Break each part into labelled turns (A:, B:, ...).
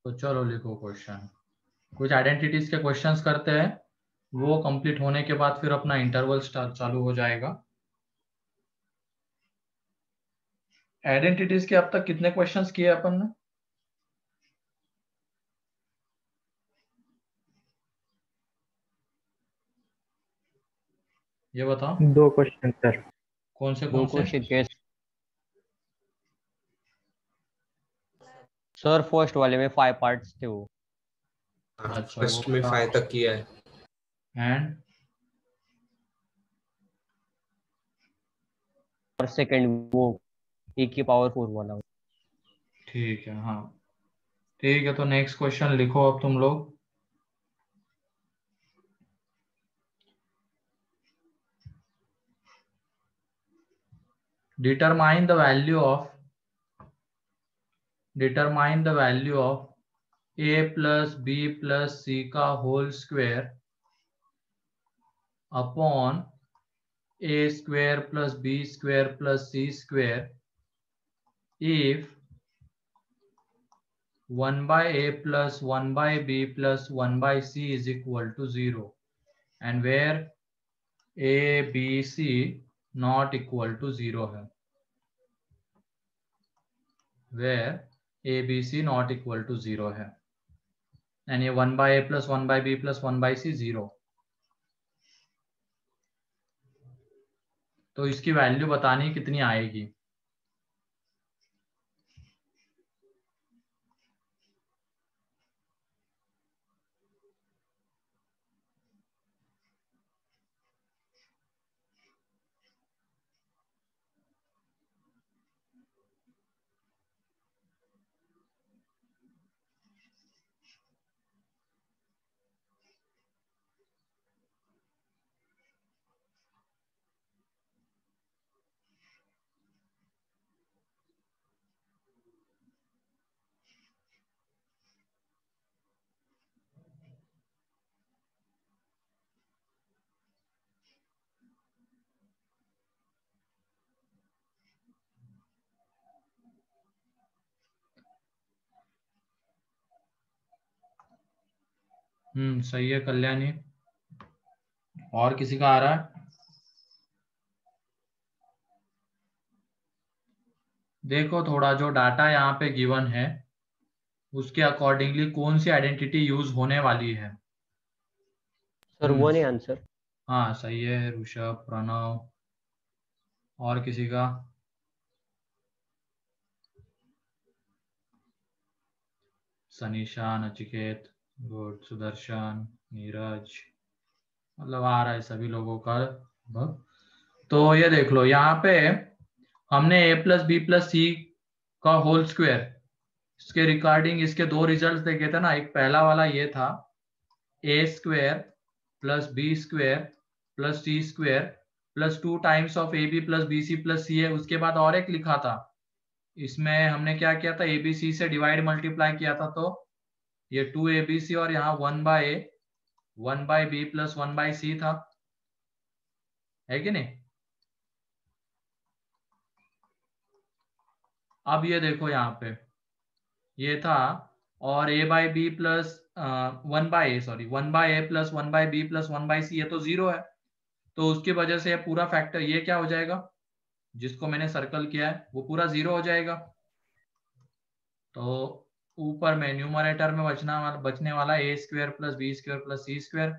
A: तो चलो लिखो क्वेश्चन। कुछ आइडेंटिटीज के क्वेश्चंस करते हैं, वो कंप्लीट होने के बाद फिर अपना इंटरवल स्टार्ट चालू हो जाएगा। आइडेंटिटीज के अब तक कितने क्वेश्चंस किए अपन ने? ये बताओ।
B: 2 क्वेश्चन सर।
A: कौन से
C: 2
A: कौन से?
C: क्वेश्चन के सर फर्स्ट वाले में 5 पार्ट्स थे वो।
A: अच्छा,
D: फर्स्ट में 5 तक किया है।
A: एंड
C: और सेकंड वो e की पावर 4 वाला।
A: ठीक है, हाँ ठीक है। तो नेक्स्ट क्वेश्चन लिखो अब तुम लोग। Determine the value of a plus B plus C का whole square upon a square plus B square plus C square if 1 by a plus 1 by b plus 1 by c is equal to 0 and where a b c not equal to 0 है, where a b c not equal to 0 है, and ये 1 by a plus 1 by b plus 1 by c 0। तो इसकी value बतानी कितनी आएगी? सही है कल्याणी। और किसी का आ रहा है? देखो थोड़ा जो डाटा यहाँ पे गिवन है उसके अकॉर्डिंगली कौन सी आइडेंटिटी यूज होने वाली है।
C: सर 1 है आंसर।
A: हाँ सही है ऋषभ, प्रणव। और किसी का? सनीशा, नचिकेत, गुड, सुदर्शन, नीरज, मतलब आ रहा है सभी लोगों का। तो ये देख लो यहाँ पे हमने a plus B plus C का होल स्क्वायर, इसके रिगार्डिंग इसके दो रिजल्ट्स देखे थे ना। एक पहला वाला ये था a square plus B square plus C square plus 2 times of A B plus B C plus C है। उसके बाद और एक लिखा था, इसमें हमने क्या किया था, ए बी सी से डिवाइड मल्टीप्लाई किया था, तो ये 2 ABC और यहाँ 1/a 1/b प्लस 1/c था, है कि नहीं? अब ये देखो यहाँ पे ये था, और a by B plus 1/a sorry 1/a plus 1/b plus 1/c, ये तो 0 है। तो उसकी वजह से ये पूरा फैक्टर ये क्या हो जाएगा, जिसको मैंने सर्कल किया है वो पूरा 0 हो जाएगा। तो ऊपर में न्यूमरेटर में बचने वाला A square plus B square plus C square,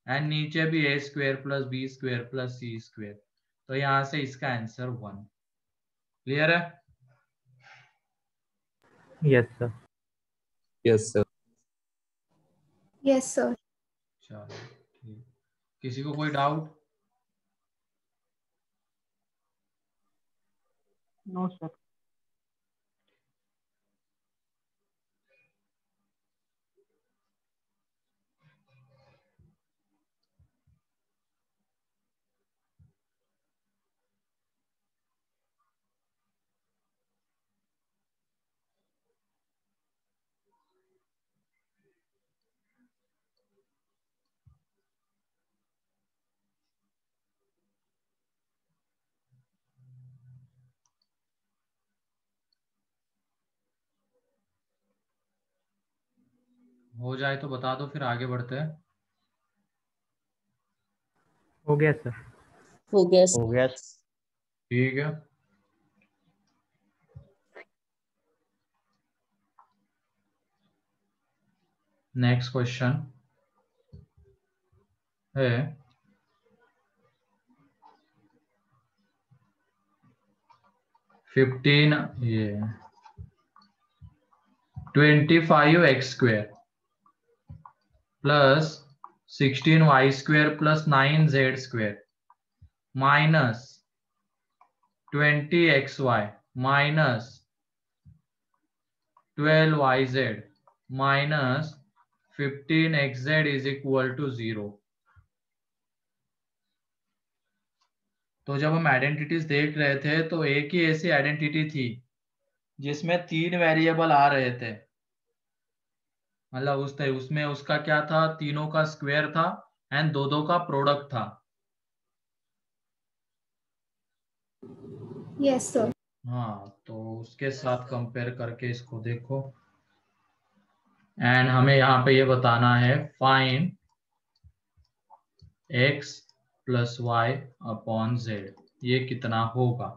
A: and नीचे भी A square plus B square plus C square. तो यहां से इसका आंसर 1। क्लियर है?
B: Yes sir.
D: Yes sir.
E: Yes sir.
A: चलो ठीक, किसी को कोई डाउट?
B: No sir.
A: हो जाए तो बता दो, फिर आगे बढ़ते हैं।
B: हो गया सर।
F: हो गया
C: हो गया।
A: ठीक है। नेक्स्ट क्वेश्चन है 15 ये 25x² plus 16y² plus 9z² minus 20xy minus 12yz minus 15xz is equal to 0। तो जब हम आइडेंटिटीज देख रहे थे तो एक ही ऐसी आइडेंटिटी थी जिसमें 3 वेरिएबल आ रहे थे, मतलब उसमें उसका क्या था, तीनों का स्क्वायर था एंड दो दो का प्रोडक्ट था।
E: Yes, sir.
A: हाँ, तो उसके साथ कंपेयर करके इसको देखो एंड हमें यहाँ पे ये बताना है find x plus y upon z, ये कितना होगा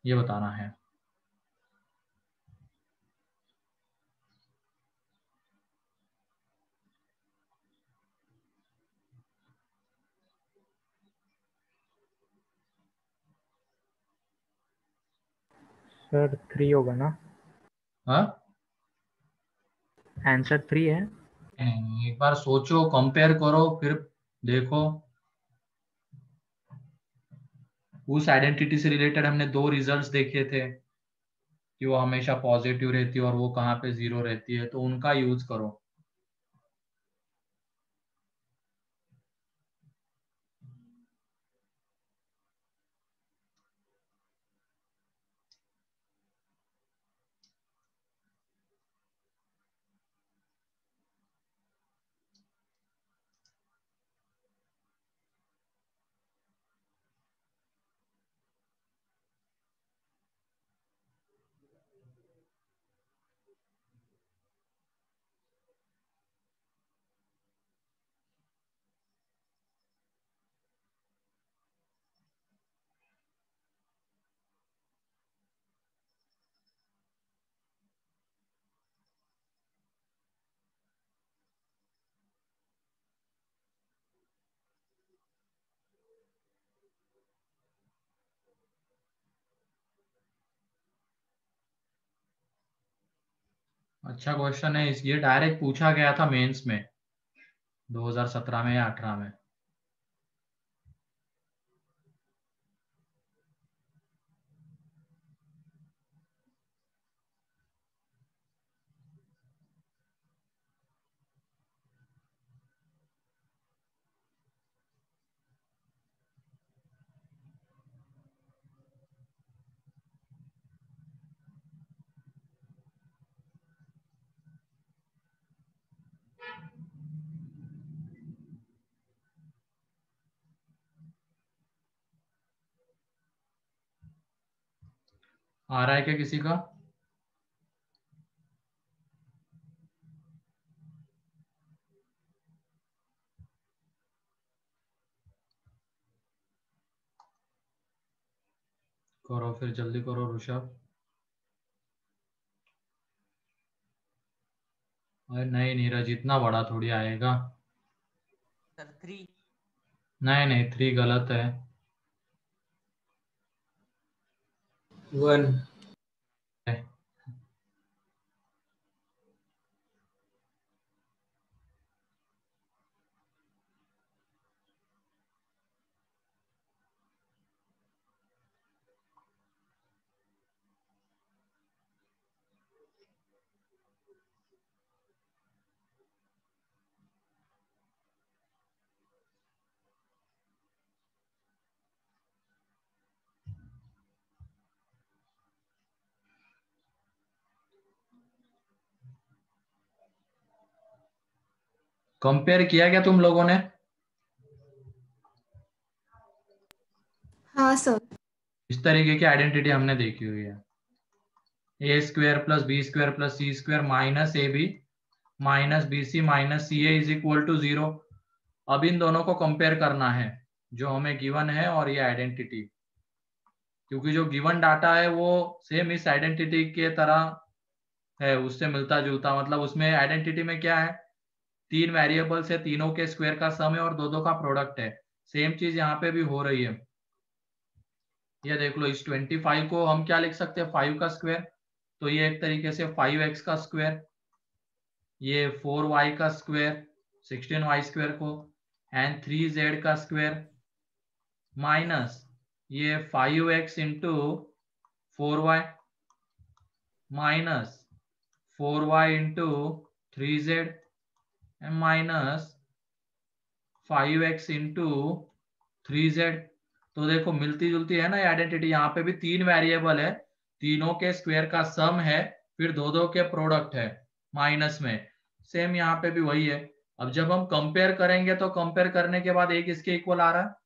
A: ये बताना है।
B: सर 3 होगा ना?
A: हाँ,
B: आंसर 3 है।
A: एक बार सोचो, कंपेयर करो, फिर देखो। उस आइडेंटिटी से रिलेटेड हमने 2 रिजल्ट्स देखे थे कि वो हमेशा पॉजिटिव रहती है और वो कहाँ पे 0 रहती है, तो उनका यूज करो। अच्छा क्वेश्चन है, ये डायरेक्ट पूछा गया था मेंस में 2017 में या 18 में। आ रहा है क्या किसी का? करो फिर, जल्दी करो ऋषभ। अरे नहीं नीरज, इतना बड़ा थोड़ी आएगा।
G: सर 3।
A: नहीं नहीं, 3 गलत है।
D: 1
A: कंपेयर किया क्या तुम लोगों ने?
E: हाँ सर।
A: इस तरीके की आइडेंटिटी हमने देखी हुई है, a² plus b² plus c² minus ab minus B C minus C A is equal to 0। अब इन दोनों को कंपेयर करना है जो हमें गिवन है और ये आइडेंटिटी, क्योंकि जो गिवन डाटा है वो सेम इस आइडेंटिटी के तरह है, उससे मिलता जुलता। मतलब उसमें आइडेंटिटी में क्या है, 3 वेरिएबल्स है, तीनों के स्क्वायर का सम है और दो का प्रोडक्ट है। सेम चीज यहाँ पे भी हो रही है। ये देख लो, इस 25 को हम क्या लिख सकते हैं, 5 का स्क्वायर, तो ये एक तरीके से 5x का स्क्वायर, ये 4y का स्क्वायर 16y स्क्वायर को, एंड 3z का स्क्वायर माइनस ये 5x into 4y minus 4y into 3z and minus 5x into 3z। तो देखो मिलती जुलती है ना ये आइडेंटिटी। यहाँ पे भी 3 वेरिएबल है, तीनों के स्क्वायर का सम है, फिर दो के प्रोडक्ट है माइनस में। सेम यहाँ पे भी वही है। अब जब हम कंपेयर करेंगे तो कंपेयर करने के बाद एक इसके इक्वल आ रहा है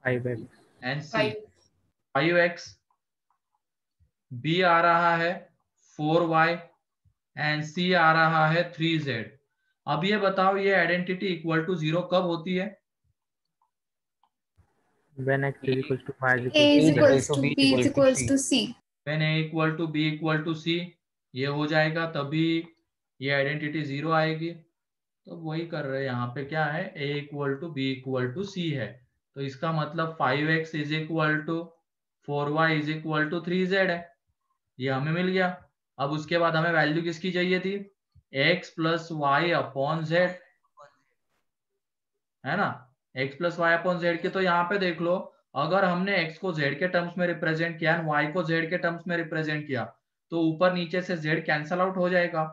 B: 5x।
A: And C 5x, B आ रहा है 4y एंड सी आ रहा है 3z। अब ये बताओ ये आइडेंटिटी इक्वल टू 0 कब होती है?
B: When x is equals to y is
E: A is
B: equals to
E: equals
C: B
E: to
C: is
E: B
C: equal
E: is
C: to
E: equals
C: C.
E: to C.
A: When A equal to B equal to C, ये हो जाएगा तभी ये identity 0 आएगी। तो वही कर रहे हैं यहाँ पे, क्या है, A equal to B equal to C है, तो इसका मतलब 5x is equal to 4y is equal to 3z है। ये हमें मिल गया। अब उसके बाद हमें वैल्यू किसकी चाहिए थी, x plus y upon z, है ना, x plus y upon z की। तो यहाँ पे देख लो, अगर हमने x को z के टर्म्स में रिप्रेजेंट किया y को z के टर्म्स में रिप्रेजेंट किया, तो ऊपर नीचे से z कैंसल आउट हो जाएगा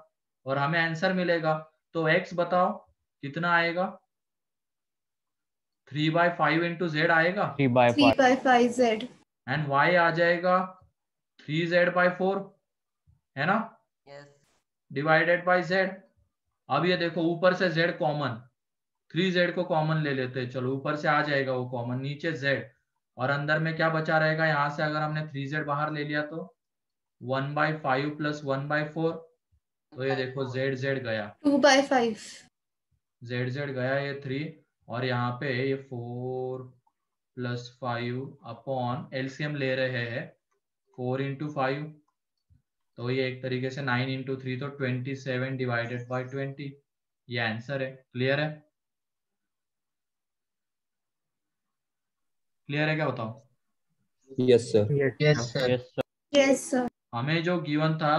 A: और हमें आंसर मिलेगा। तो x बताओ कितना आएगा, 3/5 इंटू जेड आएगा
C: 3/5.
E: 3 by 5 Z.
A: एंड y आ जाएगा 3z/4, है ना,
G: Yes.
A: Divided by z। अब ये देखो ऊपर से z कॉमन, 3z को कॉमन ले लेते हैं, चलो ऊपर से आ जाएगा वो कॉमन, नीचे z और अंदर में क्या बचा रहेगा, यहाँ से अगर हमने 3z बाहर ले लिया तो 1/5 प्लस 1/4, तो ये देखो z गया,
E: 2 by 5.
A: z गया ये 3, और यहाँ पे ये 4 प्लस 5 अपॉन एलसीएम ले रहे हैं 4 इंटू 5, तो ये एक तरीके से 9 इंटू 3, तो 27 डिवाइडेड बाई 20, ये आंसर है। क्लियर है, क्लियर है क्या बताओ?
D: Yes, sir.
B: yes
D: Yes,
B: sir.
D: sir.
C: Yes, sir.
E: Yes, sir.
A: हमें जो गिवन था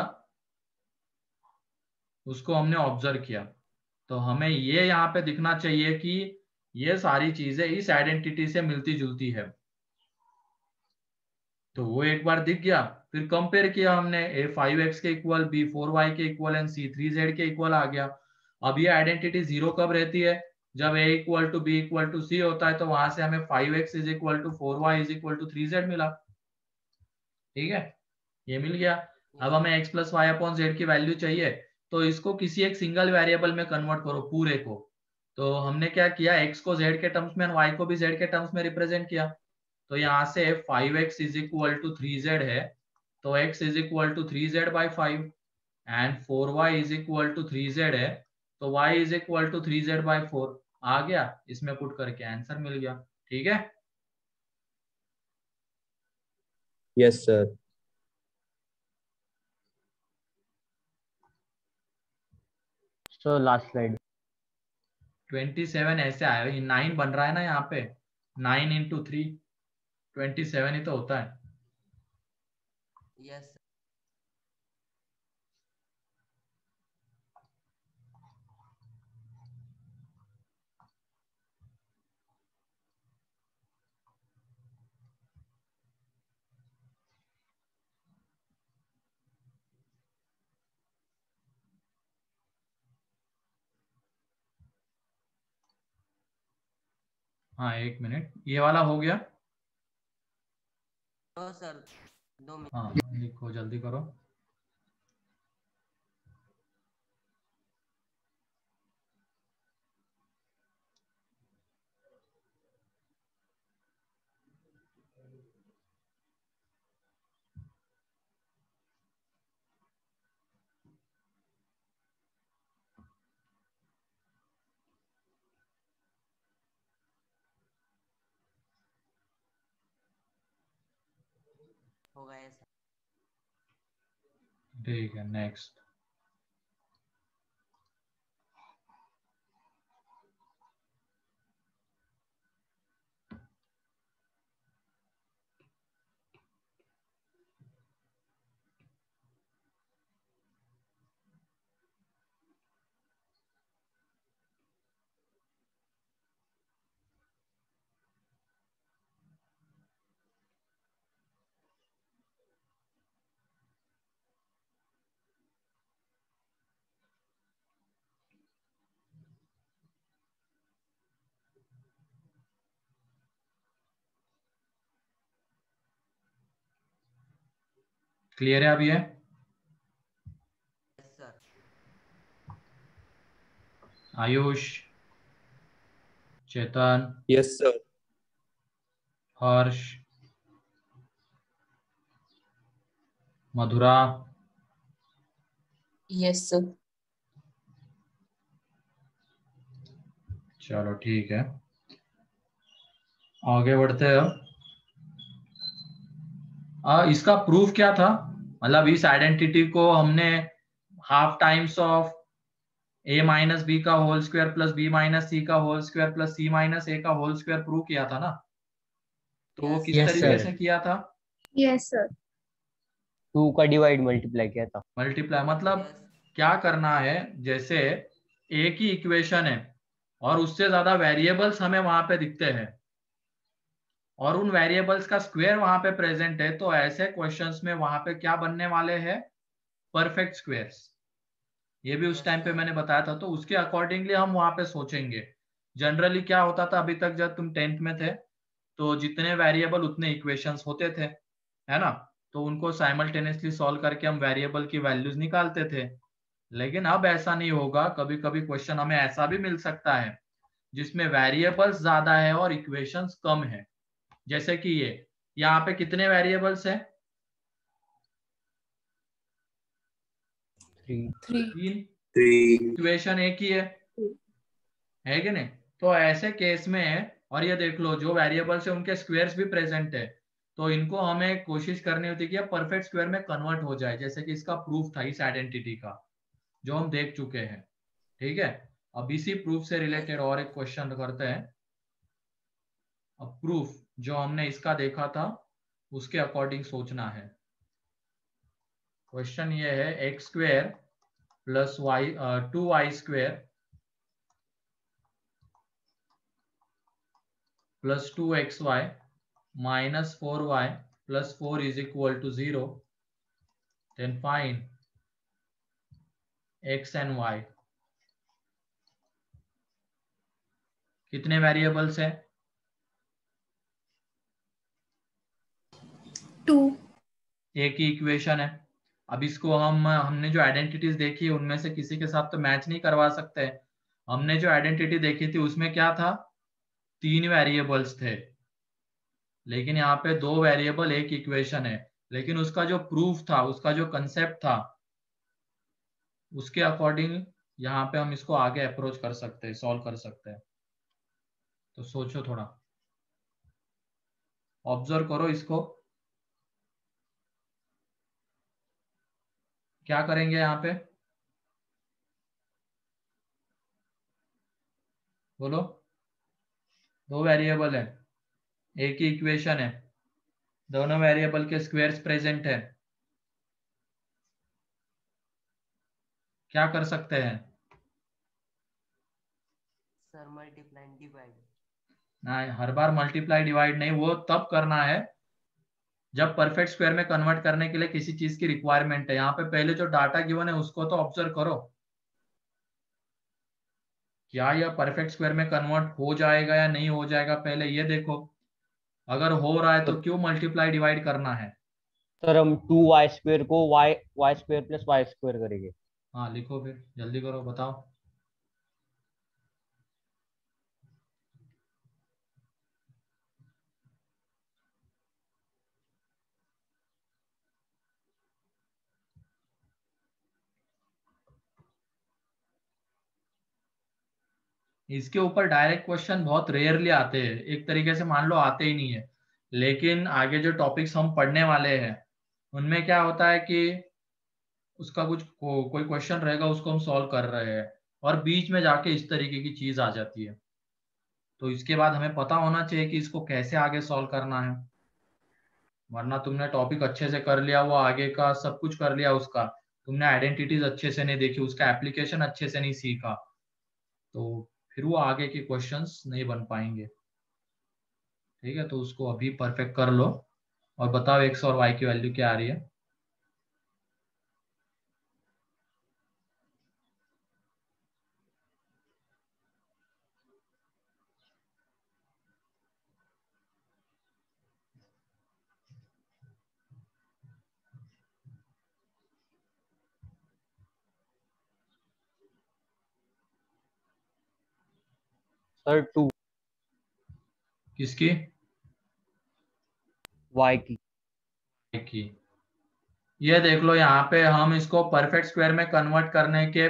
A: उसको हमने ऑब्जर्व किया, तो हमें ये यहाँ पे दिखना चाहिए कि ये सारी चीजें इस आइडेंटिटी से मिलती जुलती है। तो वो एक बार दिख गया, फिर कंपेयर किया हमने, ए 5x के इक्वल, बी 4y के इक्वल एंड सी 3z के इक्वल आ गया। अब ये आइडेंटिटी 0 कब रहती है, जब A equal to B equal to C होता है, तो वहां से हमें 5x is equal to 4y is equal to 3z मिला। ठीक है, ये मिल गया। अब हमें x plus y upon z की वैल्यू चाहिए, तो इसको किसी एक सिंगल वेरिएबल में कन्वर्ट करो पूरे को। तो हमने क्या किया, x को z के टर्म्स में और y को भी z के टर्म्स में रिप्रेजेंट किया। तो यहाँ से 5x is equal to 3z है, तो x is equal to 3z/5 and 4y is equal to 3z है, तो y is equal to 3z/4 आ गया, इसमें पुट करके आंसर मिल गया। ठीक है,
D: Yes, sir.
C: So last slide.
A: 27 ऐसे आया, 9 बन रहा है ना यहाँ पे, 9 इंटू 3 27 ही तो होता है।
G: Yes.
A: हाँ एक मिनट, ये वाला हो गया।
G: No, sir. 2 minutes.
A: हाँ लिखो, जल्दी करो।
G: हो गया सर।
A: ठीक है, नेक्स्ट। क्लियर है अभी? है
G: यस सर।
A: आयुष, चेतन,
D: Yes, sir.
A: हर्ष, मधुरा,
F: Yes, sir.
A: चलो ठीक है, आगे बढ़ते हैं। इसका प्रूफ क्या था? मतलब इस आइडेंटिटी को हमने half times of a minus B का whole square plus b minus C का whole square plus c minus a का होल स्क्वायर प्रूव किया था ना? तो वो किस
C: Yes,
A: तरीके
C: sir.
A: से किया था?
E: Yes, sir.
C: 2 का डिवाइड मल्टीप्लाई किया था।
A: मल्टीप्लाई मतलब क्या करना है, जैसे एक ही इक्वेशन है और उससे ज्यादा वेरिएबल्स हमें वहां पे दिखते हैं और उन वेरिएबल्स का स्क्वायर वहां पे प्रेजेंट है, तो ऐसे क्वेश्चंस में वहां पे क्या बनने वाले हैं? Perfect squares. ये भी उस टाइम पे मैंने बताया था, तो उसके अकॉर्डिंगली हम वहां पे सोचेंगे। जनरली क्या होता था अभी तक, जब तुम 10th में थे तो जितने वेरिएबल उतने इक्वेशंस होते थे, है ना? तो उनको साइमल्टेनियसली सॉल्व करके हम वेरिएबल की वैल्यूज निकालते थे। लेकिन अब ऐसा नहीं होगा, कभी कभी क्वेश्चन हमें ऐसा भी मिल सकता है जिसमें वेरिएबल्स ज्यादा है और इक्वेशंस कम है। जैसे कि ये यहाँ पे कितने वेरिएबल्स है?
C: 3।
F: 3.
A: 3।
D: 3.
A: इक्वेशन एक ही है कि नहीं? तो ऐसे केस में, और ये देख लो जो वेरिएबल्स है उनके स्क्वायर्स भी प्रेजेंट है, तो इनको हमें कोशिश करनी होती है कि परफेक्ट स्क्वायर में कन्वर्ट हो जाए, जैसे कि इसका प्रूफ था इस आइडेंटिटी का जो हम देख चुके हैं। ठीक है, अब इसी प्रूफ से रिलेटेड और एक क्वेश्चन करते हैं। अब प्रूफ जो हमने इसका देखा था उसके अकॉर्डिंग सोचना है। क्वेश्चन ये है x square plus y 2y square plus 2xy minus 4y plus 4 is equal to 0, then find x and y. कितने वेरिएबल्स है?
E: 2.
A: एक ही इक्वेशन है। अब इसको हमने जो आइडेंटिटीज देखी है उनमें से किसी के साथ तो मैच नहीं करवा सकते। हमने जो आइडेंटिटी देखी थी उसमें क्या था? 3 वेरिएबल्स थे, लेकिन यहाँ पे 2 वेरिएबल एक इक्वेशन है। लेकिन उसका जो प्रूफ था, उसका जो कंसेप्ट था, उसके अकॉर्डिंग यहाँ पे हम इसको आगे अप्रोच कर सकते हैं, सॉल्व कर सकते हैं। तो सोचो थोड़ा, ऑब्जर्व करो इसको। क्या करेंगे यहाँ पे? बोलो। 2 वेरिएबल है, एक ही इक्वेशन है, दोनों वेरिएबल के स्क्वायर्स प्रेजेंट है, क्या कर सकते हैं?
G: Sir multiply divide.
A: नहीं, हर बार मल्टीप्लाई डिवाइड नहीं, वो तब करना है जब परफेक्ट स्क्वायर में कन्वर्ट करने के लिए किसी चीज की रिक्वायरमेंट है। यहाँ पे पहले जो डाटा गिवन है उसको तो ऑब्जर्व करो, क्या यह परफेक्ट स्क्वायर में कन्वर्ट हो जाएगा या नहीं हो जाएगा, पहले ये देखो। अगर हो रहा है तो क्यों मल्टीप्लाई डिवाइड करना है?
C: सर हम 2y स्क्वायर को y square plus y square करेंगे।
A: हाँ लिखो, फिर जल्दी करो, बताओ। इसके ऊपर डायरेक्ट क्वेश्चन बहुत रेयरली आते हैं, एक तरीके से मान लो आते ही नहीं है। लेकिन आगे जो टॉपिक्स हम पढ़ने वाले हैं उनमें क्या होता है कि उसका कोई क्वेश्चन रहेगा, उसको हम सॉल्व कर रहे हैं और बीच में जाके इस तरीके की चीज आ जाती है। तो इसके बाद हमें पता होना चाहिए कि इसको कैसे आगे सॉल्व करना है, वरना तुमने टॉपिक अच्छे से कर लिया, वो आगे का सब कुछ कर लिया, उसका तुमने आइडेंटिटीज अच्छे से नहीं देखी, उसका एप्लीकेशन अच्छे से नहीं सीखा, तो फिर वो आगे के क्वेश्चंस नहीं बन पाएंगे। ठीक है, तो उसको अभी परफेक्ट कर लो और बताओ एक्स और वाई की वैल्यू क्या आ रही है।
C: सर 2
A: किसकी?
C: y की।
A: ये देख लो, यहाँ पे हम इसको परफेक्ट स्क्वायर में कन्वर्ट करने के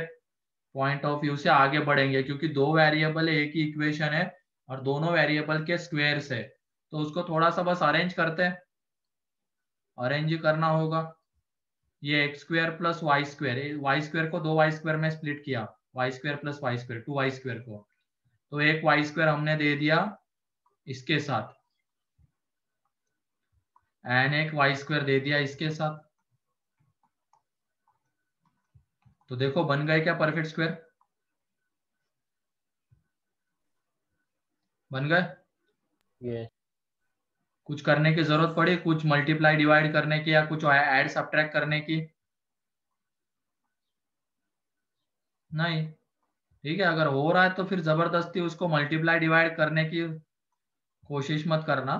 A: पॉइंट ऑफ व्यू से आगे बढ़ेंगे, क्योंकि दो वेरिएबल एक ही इक्वेशन है और दोनों वेरिएबल के स्क्वायर्स है, तो उसको थोड़ा सा बस अरेंज करते हैं, अरेंज ही करना होगा। ये x square plus y square को दो वाई स्क्वायर में स्प्लिट किया, y square plus y square, two y square को, तो एक वाई स्क्वायर हमने दे दिया इसके साथ एंड एक वाई स्क्वायर दे दिया इसके साथ। तो देखो बन गए क्या परफेक्ट स्क्वायर? बन गए?
C: यस
A: कुछ करने की जरूरत पड़ी, कुछ मल्टीप्लाई डिवाइड करने की या कुछ ऐड सब्ट्रैक्ट करने की? नहीं। ठीक है, अगर हो रहा है तो फिर जबरदस्ती उसको मल्टीप्लाई डिवाइड करने की कोशिश मत करना।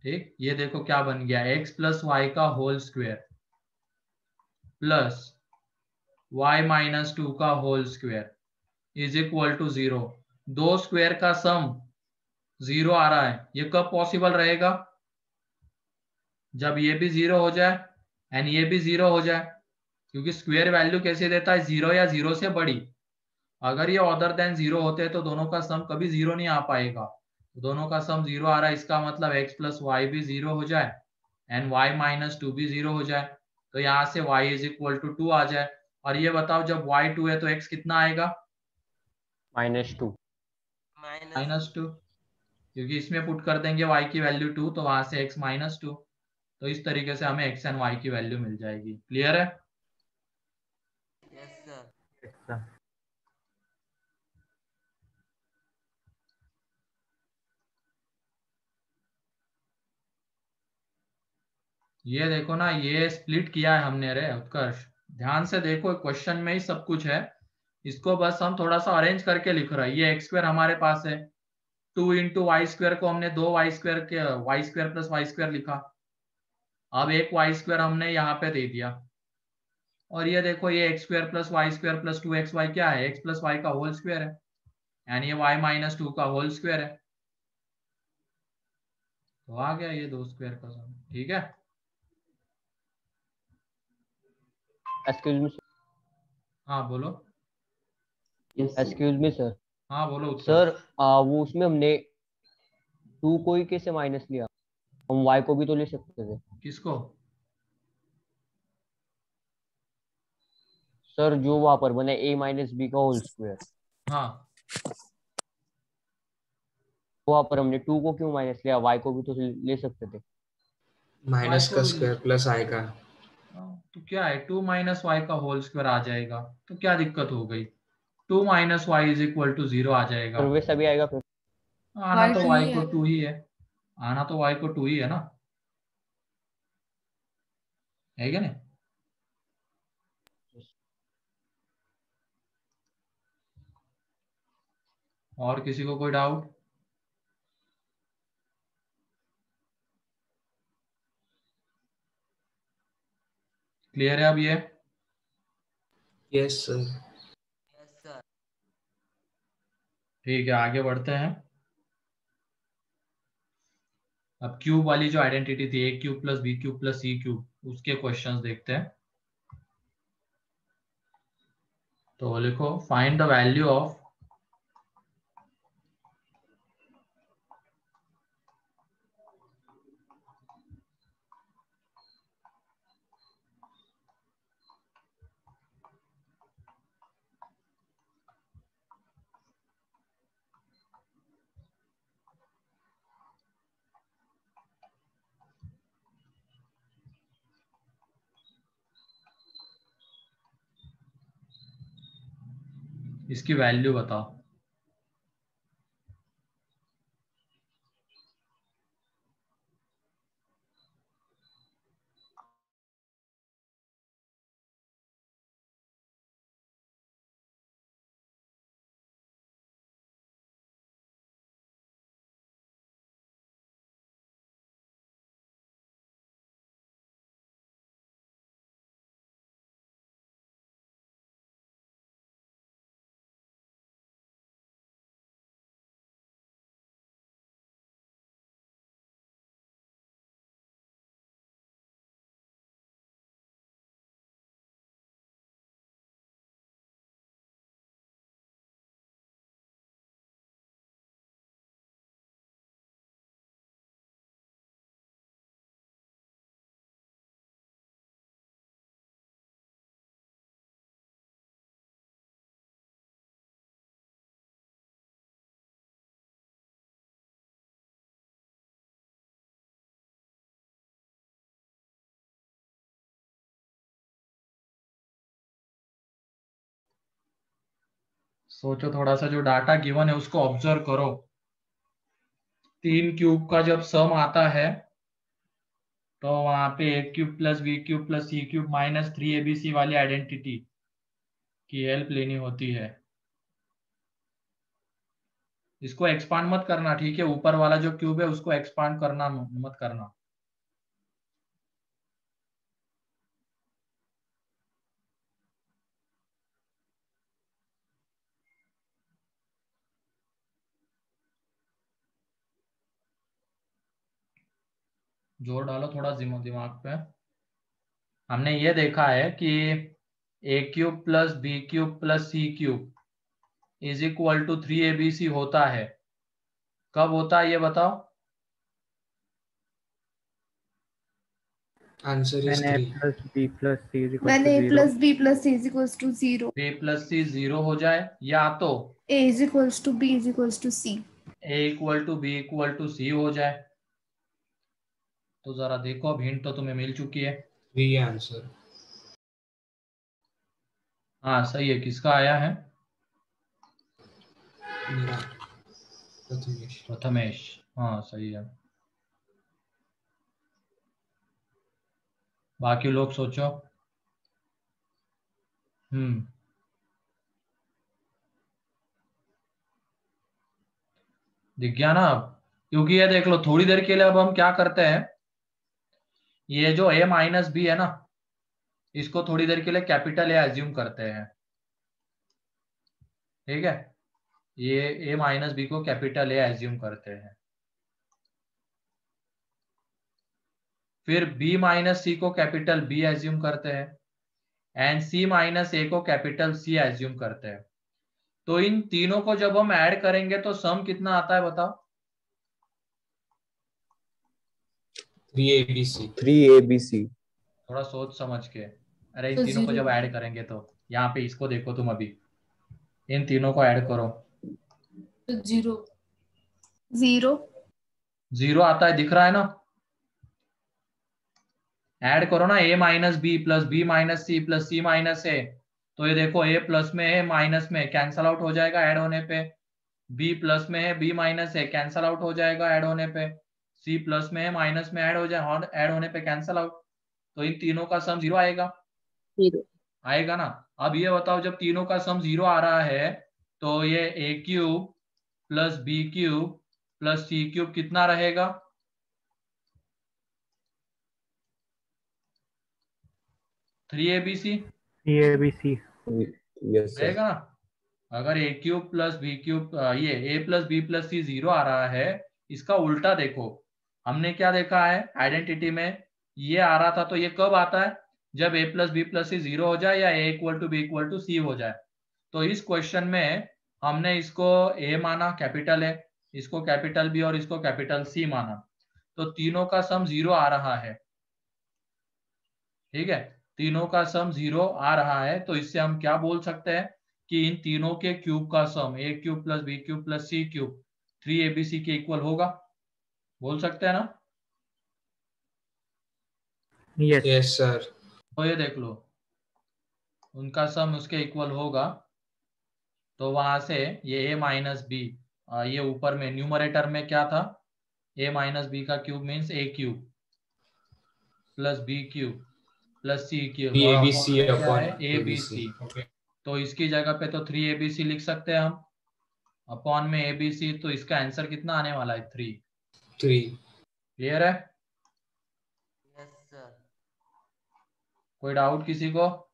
A: ठीक, ये देखो क्या बन गया, एक्स प्लस वाई का whole square plus Y minus two का whole square is equal to 0। दो स्क्वायर का सम 0 आ रहा है, ये कब पॉसिबल रहेगा? जब ये भी 0 हो जाए एंड ये भी 0 हो जाए, क्योंकि स्क्वायर वैल्यू कैसे देता है, 0 या 0 से बड़ी। अगर ये अदर देन 0 होते हैं तो दोनों का सम कभी 0 नहीं आ पाएगा, दोनों का सम 0 आ रहा है, इसका मतलब x प्लस वाई भी 0 हो जाए एंड y माइनस टू भी 0 हो जाए, तो यहाँ से y इज इक्वल टू 2 आ जाए। और ये बताओ जब y 2 है तो x कितना आएगा?
C: -2
A: माइनस टू, क्योंकि इसमें पुट कर देंगे y की वैल्यू 2, तो वहां से x माइनस टू, तो इस तरीके से हमें x एंड y की वैल्यू मिल जाएगी। क्लियर है?
G: Yes, sir.
B: Yes, sir.
A: ये देखो ना, ये स्प्लिट किया है हमने रे उत्कर्ष, ध्यान से देखो, क्वेश्चन में ही सब कुछ है, इसको बस हम थोड़ा सा अरेंज करके लिख रहे हैं। ये एक्स स्क्वायर हमारे पास है, 2 इंटू वाई स्क्वायर को हमने दो वाई स्क्वायर के y square plus y square लिखा, अब एक वाई स्क्वायर हमने यहाँ पे दे दिया, और ये देखो ये x square plus y square plus 2xy क्या है, एक्स प्लस वाई का होल स्क्वायर है, यानी ये y माइनस टू का होल स्क्वायर है, तो आ गया ये दो स्क्वायर का सम। ठीक है,
C: एक्सक्यूज मी
A: हाँ बोलो।
G: Yes, sir.
C: Excuse me sir
A: हाँ बोलो उत्कर्ष।
C: सर वो उसमें हमने 2 को ही कैसे माइनस लिया, हम y को भी तो ले सकते थे।
A: किसको?
C: सर जो वहां पर बने a माइनस बी का होल स्क्वायर,
A: हाँ,
C: वहां पर हमने 2 को क्यों माइनस लिया, y को भी तो ले सकते थे।
F: माइनस
A: को
F: का
A: भी
F: स्क्वायर प्लस आई का।
A: तो क्या है, 2 माइनस वाई का होल स्क्वायर आ जाएगा, तो क्या दिक्कत हो गई, 2 minus y is equal to 0 आ जाएगा।
C: सर वैसा भी आएगा फिर।
A: आना तो
E: Y2
A: वाई
E: ही
A: को
E: है।
A: 2 ही है, आना तो वाई को 2 ही है ना, है क्या नहीं? और किसी को कोई डाउट? क्लियर है अब ये?
F: Yes sir.
G: Yes, sir.
A: ठीक है, आगे बढ़ते हैं। अब क्यूब वाली जो आइडेंटिटी थी, A cube plus B cube plus C cube, उसके क्वेश्चंस देखते हैं। तो लिखो फाइंड द वैल्यू ऑफ इसकी वैल्यू बताओ। सोचो थोड़ा सा, जो डाटा गिवन है उसको ऑब्जर्व करो। 3 क्यूब का जब सम आता है तो वहां पे A cube plus B cube plus C cube minus 3 ABC वाली आइडेंटिटी की हेल्प लेनी होती है। इसको एक्सपांड मत करना, ठीक है? ऊपर वाला जो क्यूब है उसको एक्सपांड करना मत करना। जोर डालो थोड़ा दिमाग पे। हमने ये देखा है कि A cube plus B cube plus C cube is equal to 3 ABC होता है। कब होता है ये बताओ।
F: Answer is
B: When a
F: 3.
B: plus b plus c is equal
E: When
B: to
E: a
B: 0.
E: plus b plus c is equals to 0.
A: b plus C 0 हो जाए, या तो
E: A is equals to b is equals to c.
A: a equal to B equal to C हो जाए। तो जरा देखो, अब हिंट तो तुम्हें मिल चुकी है।
F: 3 answer.
A: हाँ सही है। किसका आया है?
F: मेरा प्रथमेश.
A: प्रथमेश। हाँ सही है। बाकी लोग सोचो। दिख गया ना अब? क्योंकि ये देख लो, थोड़ी देर के लिए अब हम क्या करते हैं, ये जो a माइनस बी है ना, इसको थोड़ी देर के लिए कैपिटल ए एज्यूम करते हैं। ठीक है, ये a माइनस बी को कैपिटल ए एज्यूम करते हैं। फिर b माइनस सी को कैपिटल बी एज्यूम करते हैं, एंड c माइनस ए को कैपिटल सी एज्यूम करते हैं। तो इन तीनों को जब हम ऐड करेंगे तो सम कितना आता है बताओ?
F: 3 ABC.
D: 3 ABC.
A: थोड़ा सोच समझ के। अरे इन
E: तो
A: तीनों को
E: 0.
A: जब ऐड करेंगे तो यहाँ पे इसको देखो तुम, अभी इन तीनों को ऐड करो।
E: तो 0. 0.
A: 0 आता है, दिख रहा है ना? ऐड करो ना, a minus B plus B minus C plus C minus A. तो ये देखो, a प्लस में है माइनस में कैंसल आउट हो जाएगा ऐड होने पे। b प्लस में है b माइनस है कैंसल आउट हो जाएगा ऐड होने पे। c प्लस में है माइनस में ऐड हो जाए, ऐड होने पे कैंसल आउट। तो इन तीनों का सम 0 आएगा।
E: 0.
A: आएगा ना? अब ये बताओ, जब तीनों का सम 0 आ रहा है तो ये A cube plus B cube plus C cube कितना रहेगा? 3 ABC
B: 3 ABC.
D: Yes, sir.
A: रहेगा ना? अगर ए क्यूब प्लस बी क्यूब, ये ए प्लस बी प्लस सी 0 आ रहा है, इसका उल्टा देखो। हमने क्या देखा है आइडेंटिटी में? ये आ रहा था, तो ये कब आता है? जब a plus B plus C 0 हो जाए या a equal to B equal to C हो जाए। तो इस क्वेश्चन में हमने इसको a माना कैपिटल है, इसको कैपिटल बी और इसको कैपिटल सी माना। तो तीनों का सम 0 आ रहा है। ठीक है, तीनों का सम 0 आ रहा है, तो इससे हम क्या बोल सकते हैं कि इन तीनों के क्यूब का sum a cube plus B cube plus C cube 3 ABC के इक्वल होगा। बोल सकते हैं ना?
B: Yes.
F: Yes, sir.
A: तो ये देख लो, उनका सम उसके इक्वल होगा। तो वहां से ये a माइनस बी, ये ऊपर में न्यूमरेटर में क्या था, a माइनस बी का cube means a cube plus B cube plus C cube,
F: three
A: और
F: ए बी
A: अपॉन
F: सी
A: में क्या
F: अपॉन
A: है
F: A
A: a
F: B
A: b
F: C.
A: c।
F: Okay,
A: तो इसकी जगह पे तो 3abc लिख सकते हैं हम, अपॉन में abc, तो इसका आंसर कितना आने वाला है 3।
F: 3।
A: क्लियर है?
G: Yes, sir.
A: कोई डाउट किसी को?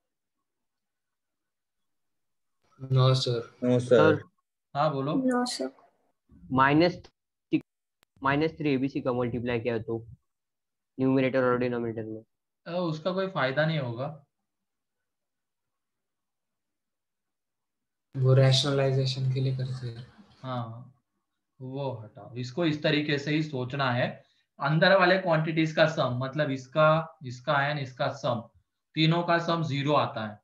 F: No sir.
D: No
C: sir
D: sir.
A: हाँ बोलो।
E: No, sir.
C: -3 ABC का मल्टीप्लाई किया तो न्यूमरेटर और डिनोमिनेटर में।
A: उसका कोई फायदा नहीं होगा।
F: वो रैशनलाइजेशन के लिए करते हैं।
A: हाँ वो हटाओ, इसको इस तरीके से ही सोचना है। अंदर वाले क्वांटिटीज का सम, मतलब इसका एंड इसका सम, तीनों का सम 0 आता है।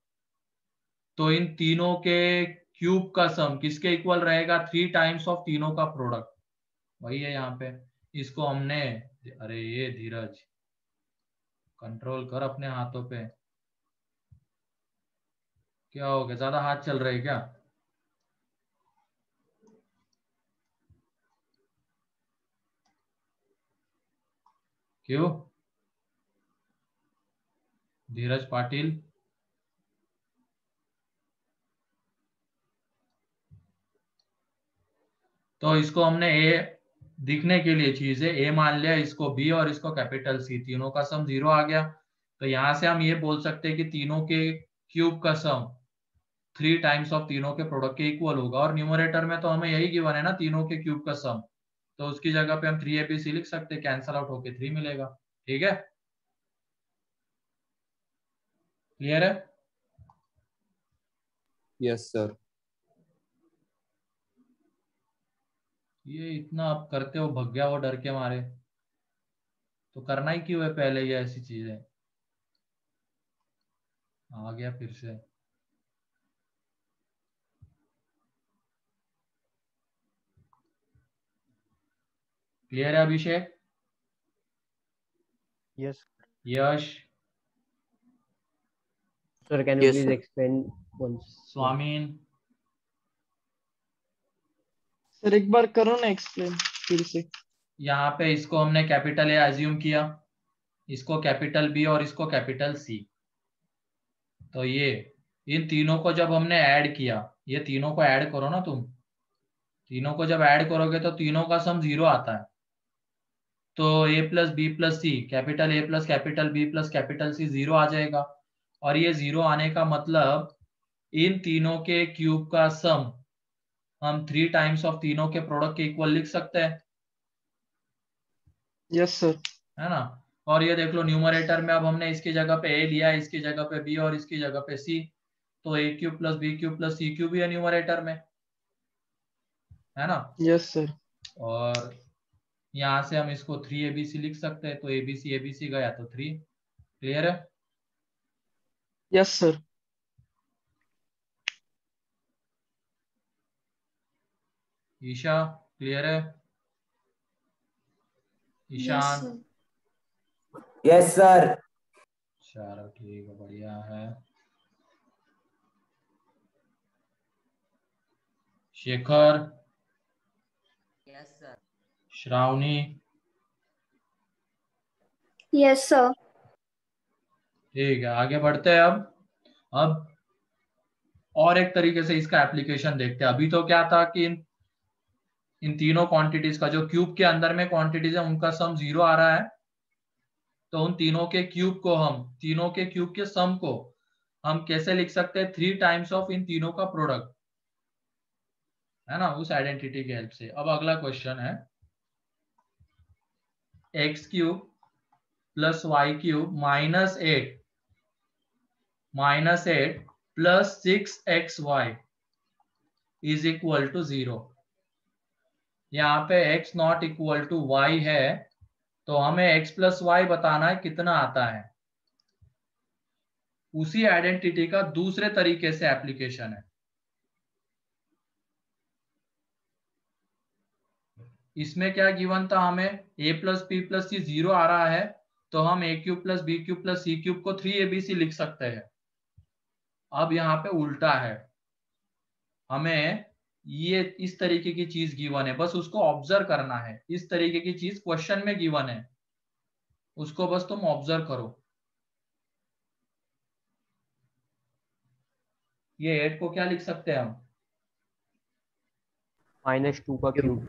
A: तो इन तीनों के क्यूब का सम किसके इक्वल रहेगा, 3 टाइम्स ऑफ तीनों का प्रोडक्ट। वही है यहाँ पे। इसको हमने, अरे ये धीरज कंट्रोल कर अपने हाथों पे। क्या हो गया, ज्यादा हाथ चल रहे क्या? क्यों धीरज पाटिल? तो इसको हमने ए दिखने के लिए चीज है ए मान लिया, इसको बी और इसको कैपिटल सी, तीनों का सम 0 आ गया। तो यहां से हम ये बोल सकते हैं कि तीनों के क्यूब का सम 3 टाइम्स ऑफ तीनों के प्रोडक्ट के इक्वल होगा। और न्यूमरेटर में तो हमें यही गिवन है ना, तीनों के क्यूब का सम, तो उसकी जगह पे हम 3abc लिख सकते हैं, कैंसल आउट होके 3 मिलेगा। ठीक है, क्लियर है?
D: Yes sir.
A: ये इतना आप करते हो, भग गया वो डर के मारे, तो करना ही क्यों है पहले ये ऐसी चीजें। आ गया फिर से। क्लियर है Abhishek?
B: Yes.
A: Yes,
C: sir can you
D: Yes,
C: please
D: sir.
C: Explain once?
A: स्वामीन,
H: सर एक बार करो ना एक्सप्लेन फिर से।
A: यहाँ पे इसको हमने कैपिटल ए एज्यूम किया, इसको कैपिटल बी और इसको कैपिटल सी। तो ये इन तीनों को जब हमने ऐड किया, ये तीनों को ऐड करो ना तुम, तीनों को जब ऐड करोगे तो तीनों का सम 0 आता है। तो a plus B plus C, capital A plus capital B plus capital C 0 आ जाएगा। और ये 0 आने का मतलब इन तीनों के क्यूब का सम हम 3 टाइम्स ऑफ तीनों के प्रोडक्ट के इक्वल लिख सकते हैं,
H: यस सर।
A: है ना। और ये देख लो न्यूमरेटर में अब हमने इसकी जगह पे a लिया है, इसकी जगह पे b और इसकी जगह पे c, तो a cube plus B cube plus C cube भी है न्यूमरेटर में, है ना।
H: Yes sir.
A: और यहाँ से हम इसको 3abc लिख सकते हैं, तो abc गया तो 3। क्लियर है?
H: Yes sir.
A: ईशा क्लियर है?
E: Yes,
A: Ishan?
E: sir.
D: Yes sir.
A: चलो ठीक है, बढ़िया है। Shekhar?
G: Yes, sir.
A: Shravani?
E: Yes, sir.
A: ठीक है, आगे बढ़ते हैं। अब और एक तरीके से इसका एप्लीकेशन देखते हैं। अभी तो क्या था कि इन तीनों क्वांटिटीज का जो क्यूब के अंदर में क्वांटिटीज है उनका सम 0 आ रहा है। तो उन तीनों के क्यूब को हम, तीनों के क्यूब के सम को हम कैसे लिख सकते हैं, 3 टाइम्स ऑफ इन तीनों का प्रोडक्ट, है ना, उस आइडेंटिटी की हेल्प से। अब अगला क्वेश्चन है x cube plus y cube minus eight plus 6xy is equal to 0। यहाँ पे x not equal to y है, तो हमें x प्लस वाई बताना है कितना आता है। उसी आइडेंटिटी का दूसरे तरीके से एप्लीकेशन है। इसमें क्या गिवन था, हमें a plus B plus C 0 आ रहा है, तो हम a cube plus B cube plus C cube को 3abc लिख सकते हैं। अब यहाँ पे उल्टा है, हमें ये इस तरीके की चीज गिवन है, बस उसको ऑब्जर्व करना है। इस तरीके की चीज क्वेश्चन में गिवन है, उसको बस तुम ऑब्जर्व करो। ये 8 को क्या लिख सकते हैं हम?
C: -2 का क्यूब।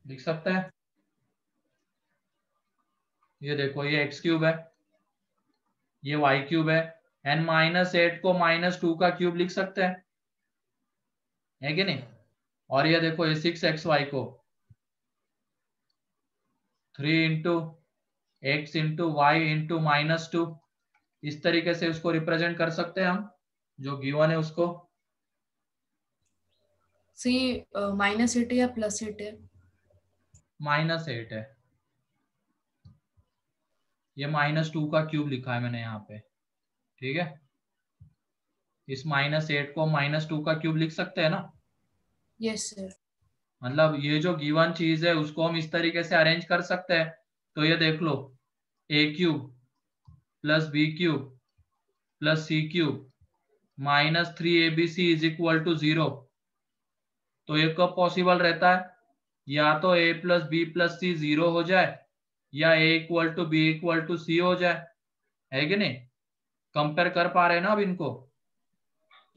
A: लिख सकते हैं। ये देखो, ये x क्यूब है, ये y क्यूब है, एंड -8 को -2 का क्यूब लिख सकते हैं, है कि नहीं? और ये देखो, ये 6xy को 3 into x into y into -2, इस तरीके से उसको रिप्रेजेंट कर सकते हैं हम, जो गिवन है उसको।
I: सी -8 या +8 है?
A: -8 है, ये -2 का क्यूब लिखा है मैंने यहाँ पे, ठीक है? इस -8 को -2 का क्यूब लिख सकते हैं ना?
I: Yes sir.
A: मतलब ये जो गिवन चीज है उसको हम इस तरीके से अरेंज कर सकते हैं। तो ये देख लो, a cube plus B cube plus C cube -3abc is equal to 0। तो ये कब पॉसिबल रहता है? या तो a plus B plus C 0 हो जाए, या a equal to B equal to C हो जाए, है कि नहीं? कंपेयर कर पा रहे हैं ना अब इनको?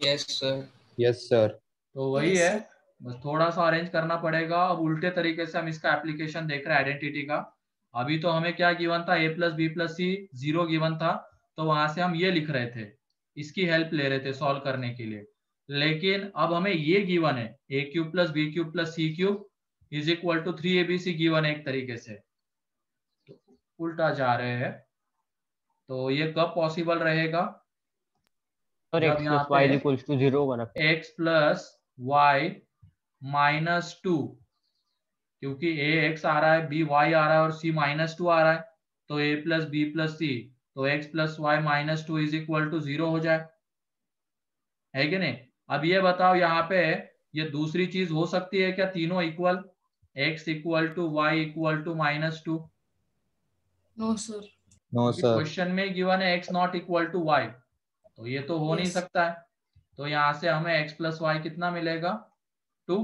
F: Yes sir.
D: Yes sir.
A: तो वही
I: Yes,
A: है,
I: sir.
A: बस थोड़ा सा अरेंज करना पड़ेगा। अब उल्टे तरीके से हम इसका एप्लीकेशन देख रहे हैं आइडेंटिटी का। अभी तो हमें क्या गिवन था? a plus B plus C 0 given था, तो वहां से हम ये लिख रहे थे, इसकी हेल्प ले रहे थे सॉल्व करने के लिए। लेकिन अब हमें ये गिवन है, a cube plus B cube plus C cube is equal to 3abc given है एक तरीके से, तो उल्टा जा रहे हैं। तो ये कब पॉसिबल रहेगा?
C: और
A: जब
C: x
A: यहाँ
C: + y
A: पे
C: = 0 होगा ना?
A: x प्लस वाई -2, क्योंकि a x आ रहा है, b y आ रहा है और c -2 आ रहा है, तो a plus B plus C, तो x plus y -2 is equal to 0 हो जाए, है कि नहीं? अब ये बताओ, यहाँ पे ये दूसरी चीज हो सकती है क्या? तीनों equal, x equal to y equal to -2?
I: No sir.
D: No
A: क्योंकि
D: सर।
A: क्वेश्चन में गिवन है x not equal to y, तो ये तो हो नहीं
I: Yes.
A: सकता है। तो यहाँ से हमें x प्लस वाई कितना मिलेगा? 2।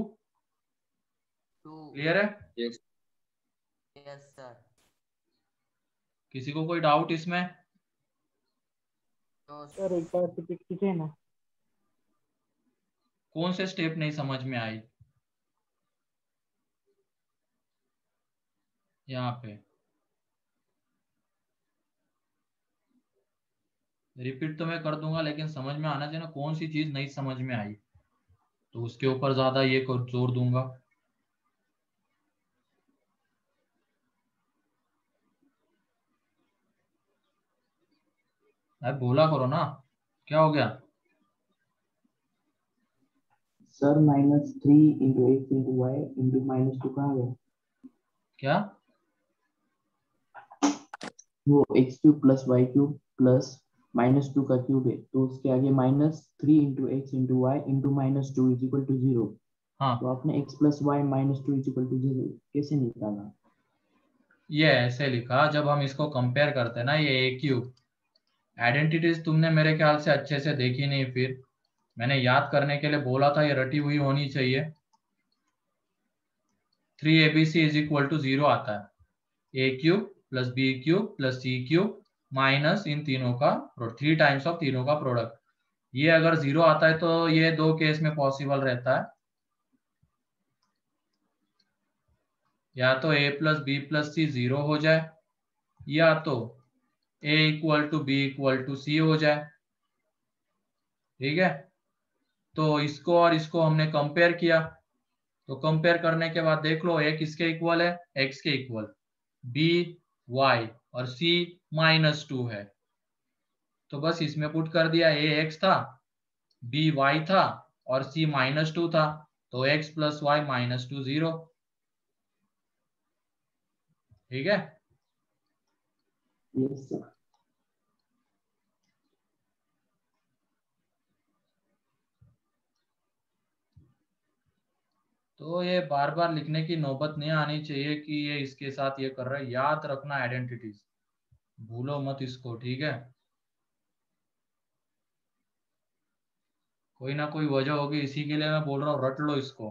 G: 2।
A: क्लियर है?
F: Yes
G: yes sir.
A: किसी को कोई डाउट इसमें?
G: नो
B: सर एक बार रिपीट कीजिए ना।
A: कौन से स्टेप नहीं समझ में आई यहाँ पे? रिपीट तो मैं कर दूंगा, लेकिन समझ में आना चाहिए ना, कौन सी चीज नहीं समझ में आई, तो उसके ऊपर ज्यादा ये जोर दूंगा। अब बोला करो ना, क्या हो गया?
J: Sir -3 into x into y into -2 कहाँ गया?
A: क्या?
J: वो x cube plus y cube plus -2 का क्यूब है, तो उसके आगे -3 into x into y into -2 is equal to 0।
A: हाँ,
J: तो आपने x plus y -2 is equal to 0 कैसे निकाला?
A: ये ऐसे लिखा, जब हम इसको कंपेयर करते हैं ना, ये ए क्यूब, आइडेंटिटीज तुमने मेरे ख्याल से अच्छे से देखी नहीं, फिर मैंने याद करने के लिए बोला था, ये रटी हुई होनी चाहिए। 3abc इज इक्वल टू 0 आता है, a cube plus B cube plus C cube minus इन तीनों का 3 टाइम्स ऑफ तीनों का प्रोडक्ट। ये अगर 0 आता है तो ये दो केस में पॉसिबल रहता है, या तो a plus B plus C 0 हो जाए, या तो a equal to B equal to C हो जाए, ठीक है? तो इसको और इसको हमने कंपेयर किया, तो कंपेयर करने के बाद देख लो, a किसके इक्वल है? x के इक्वल, b y और c -2 है, तो बस इसमें पुट कर दिया, a x था, b y था और c -2 था, तो x प्लस वाई -2 0, ठीक है?
J: Yes sir.
A: तो ये बार बार लिखने की नौबत नहीं आनी चाहिए कि ये इसके साथ ये कर रहा है। याद रखना आइडेंटिटीज, भूलो मत इसको, ठीक है? कोई ना कोई वजह होगी, इसी के लिए मैं बोल रहा हूँ रट लो इसको।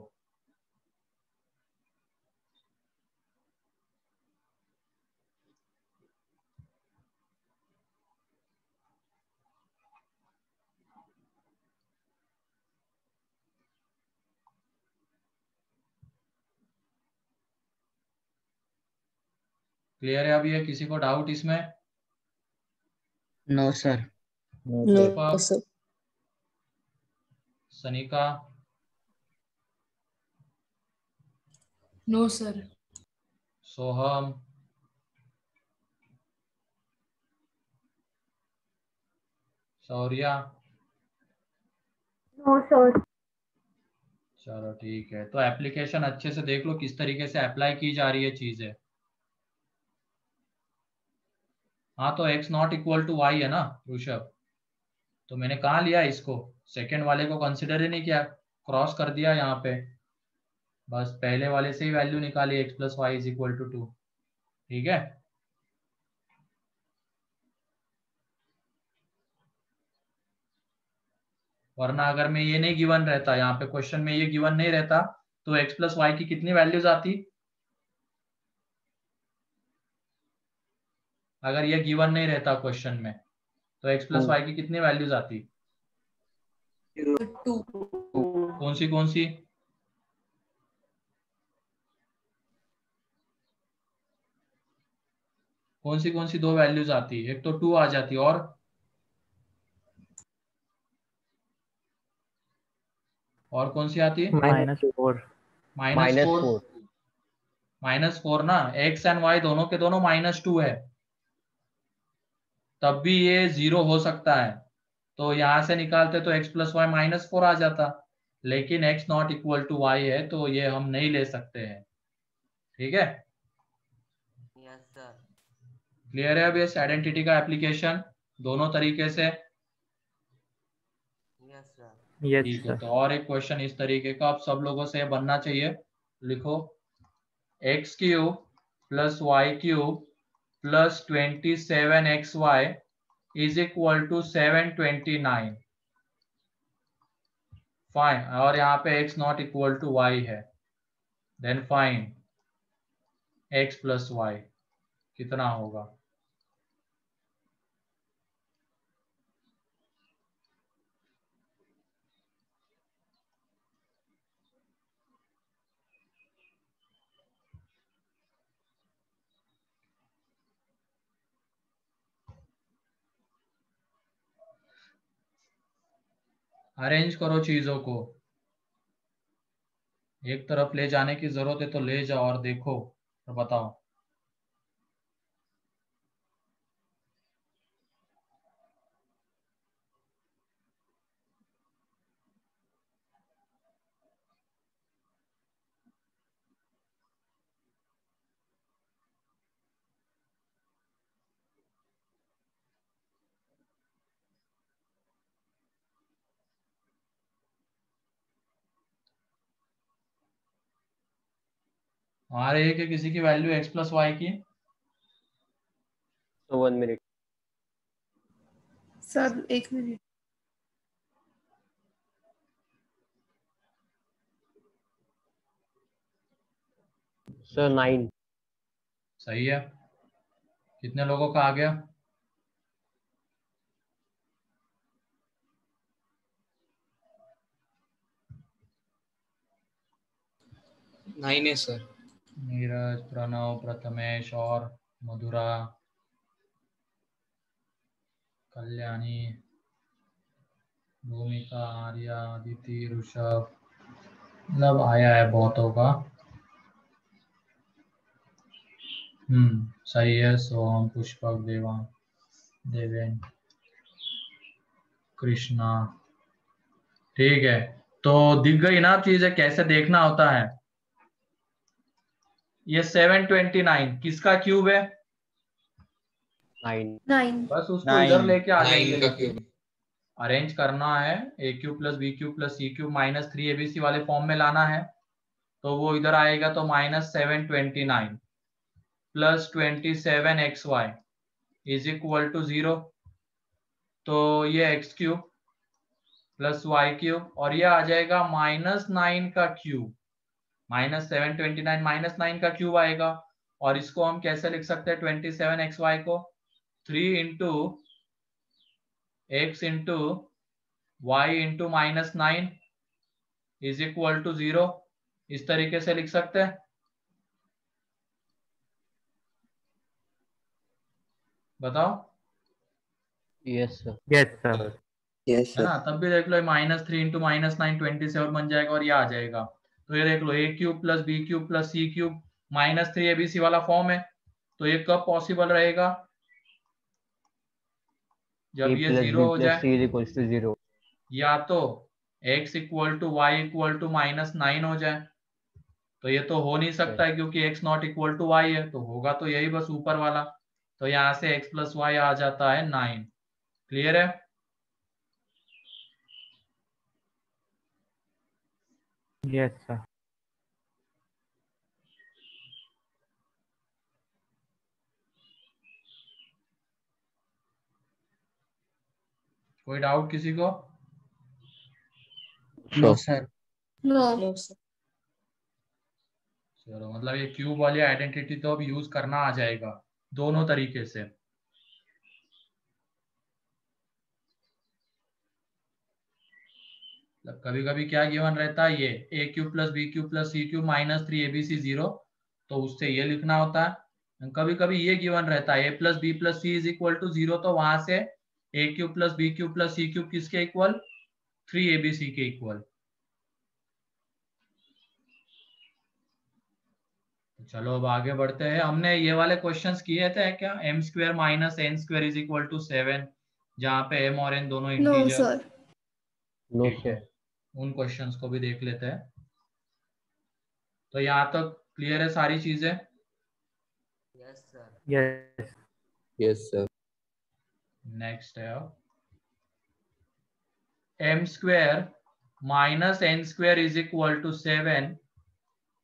A: क्लियर है अभी? है किसी को डाउट इसमें?
F: No sir.
A: Deepak, Sanika,
I: no sir.
A: Soham, Shaurya?
E: No sir.
A: चलो ठीक है, तो एप्लीकेशन अच्छे से देख लो किस तरीके से अप्लाई की जा रही है चीजें। हाँ तो x not equal to Y है ना ऋषभ, तो मैंने कहाँ लिया इसको, सेकंड वाले को कंसिडर ही नहीं किया, क्रॉस कर दिया यहाँ पे, बस पहले वाले से ही वैल्यू निकाली x plus y is equal to 2। ठीक है, वरना अगर मैं ये नहीं गिवन रहता, यहाँ पे क्वेश्चन में ये गिवन नहीं रहता, तो x प्लस वाई की कितनी वैल्यूज आती? अगर ये गिवन नहीं रहता क्वेश्चन में, तो x प्लस वाई की कितनी वैल्यूज आती?
I: 2।
A: कौन सी कौन सी? कौन सी दो वैल्यूज आती? एक तो 2 आ जाती, और कौन सी आती?
B: -4।
A: -4। -4 ना, x एंड y दोनों के दोनों -2 है, तब भी ये 0 हो सकता है, तो यहां से निकालते तो x प्लस वाई -4 आ जाता, लेकिन x not equal to Y है, तो ये हम नहीं ले सकते हैं। ठीक है,
G: यस सर।
A: क्लियर है अब इस आइडेंटिटी का एप्लीकेशन दोनों तरीके से?
G: Yes sir.
A: ठीक है, तो और एक क्वेश्चन इस तरीके का अब सब लोगों से बनना चाहिए, लिखो x³ plus y³ plus 27xy is equal to 729। Fine, और यहाँ पे x not equal to Y है, then fine x plus Y कितना होगा? अरेंज करो चीजों को, एक तरफ ले जाने की जरूरत है तो ले जाओ और देखो और बताओ। आ रही है कि किसी की वैल्यू x प्लस वाई की?
C: तो 1 मिनट
E: सर 1 मिनट।
C: सर 9।
A: सही है, कितने लोगों का आ गया?
F: नाइन है सर।
A: नीरज, प्रणव, प्रथमेश और मधुरा, कल्याणी, भूमिका, आर्या, अदिति, ऋषभ, मतलब आया है बहुतों का। सही है, सोहम, पुष्पक, देवेन, कृष्णा। ठीक है, तो दिख गई ना चीजें कैसे देखना होता है? ये 729 किसका क्यूब है?
E: 9।
A: बस उसको इधर लेके आ जाएंगे,
F: 9 का क्यूब।
A: अरेंज करना है, a³ plus b³ plus c³ -3 abc वाले फॉर्म में लाना है, तो वो इधर आएगा, तो -729 plus 27xy is equal to 0, तो ये x³ प्लस वाई क्यूब, और ये आ जाएगा -9 का क्यूब, -729 -9 का क्यूब आएगा। और इसको हम कैसे लिख सकते हैं 27xy को 3 into x into y into -9 is equal to 0, इस तरीके से लिख सकते हैं। बताओ।
C: Yes sir.
K: Yes sir.
D: Yes
A: है
D: सर।
A: ना, तब भी देख लो -3 इंटू -9 27 बन जाएगा, और ये आ जाएगा। तो ये देख लो a cube plus B cube plus C cube -3 abc वाला फॉर्म है। तो ये कब पॉसिबल रहेगा? जब
C: a
A: ये
C: plus
A: 0
C: b
A: हो
C: plus
A: जाए,
C: c is equals to 0.
A: या तो x equal to y equal to -9 हो जाए। तो ये तो हो नहीं सकता है क्योंकि x not equal to Y है, तो होगा तो यही बस ऊपर वाला। तो यहाँ से x प्लस वाई आ जाता है 9। क्लियर है?
K: Yes sir.
A: कोई डाउट किसी को?
F: No sir.
E: No.
I: No sir.
A: चलो, मतलब ये क्यूब वाली आइडेंटिटी तो अब यूज करना आ जाएगा दोनों तरीके से। कभी कभी क्या गिवन रहता है, ये a cube plus B cube plus C cube -3 abc 0, तो उससे ये लिखना होता है। कभी कभी ये गिवन रहता है a plus B plus C is equal to 0, तो वहां से a cube plus B cube plus C cube किसके इक्वल? 3 abc के इक्वल। चलो अब आगे बढ़ते हैं। हमने ये वाले क्वेश्चंस किए थे क्या, m² -n² is equal to 7, जहाँ पे m और n दोनों
E: नो
A: इंटीजर।
E: सर।
C: No
A: ठीक
C: sir.
A: है, उन क्वेश्चंस को भी देख लेते हैं। तो यहाँ तक क्लियर है सारी चीजें?
G: Yes sir.
K: Yes.
D: Yes sir.
A: Next है अब m² -n² is equal to 7,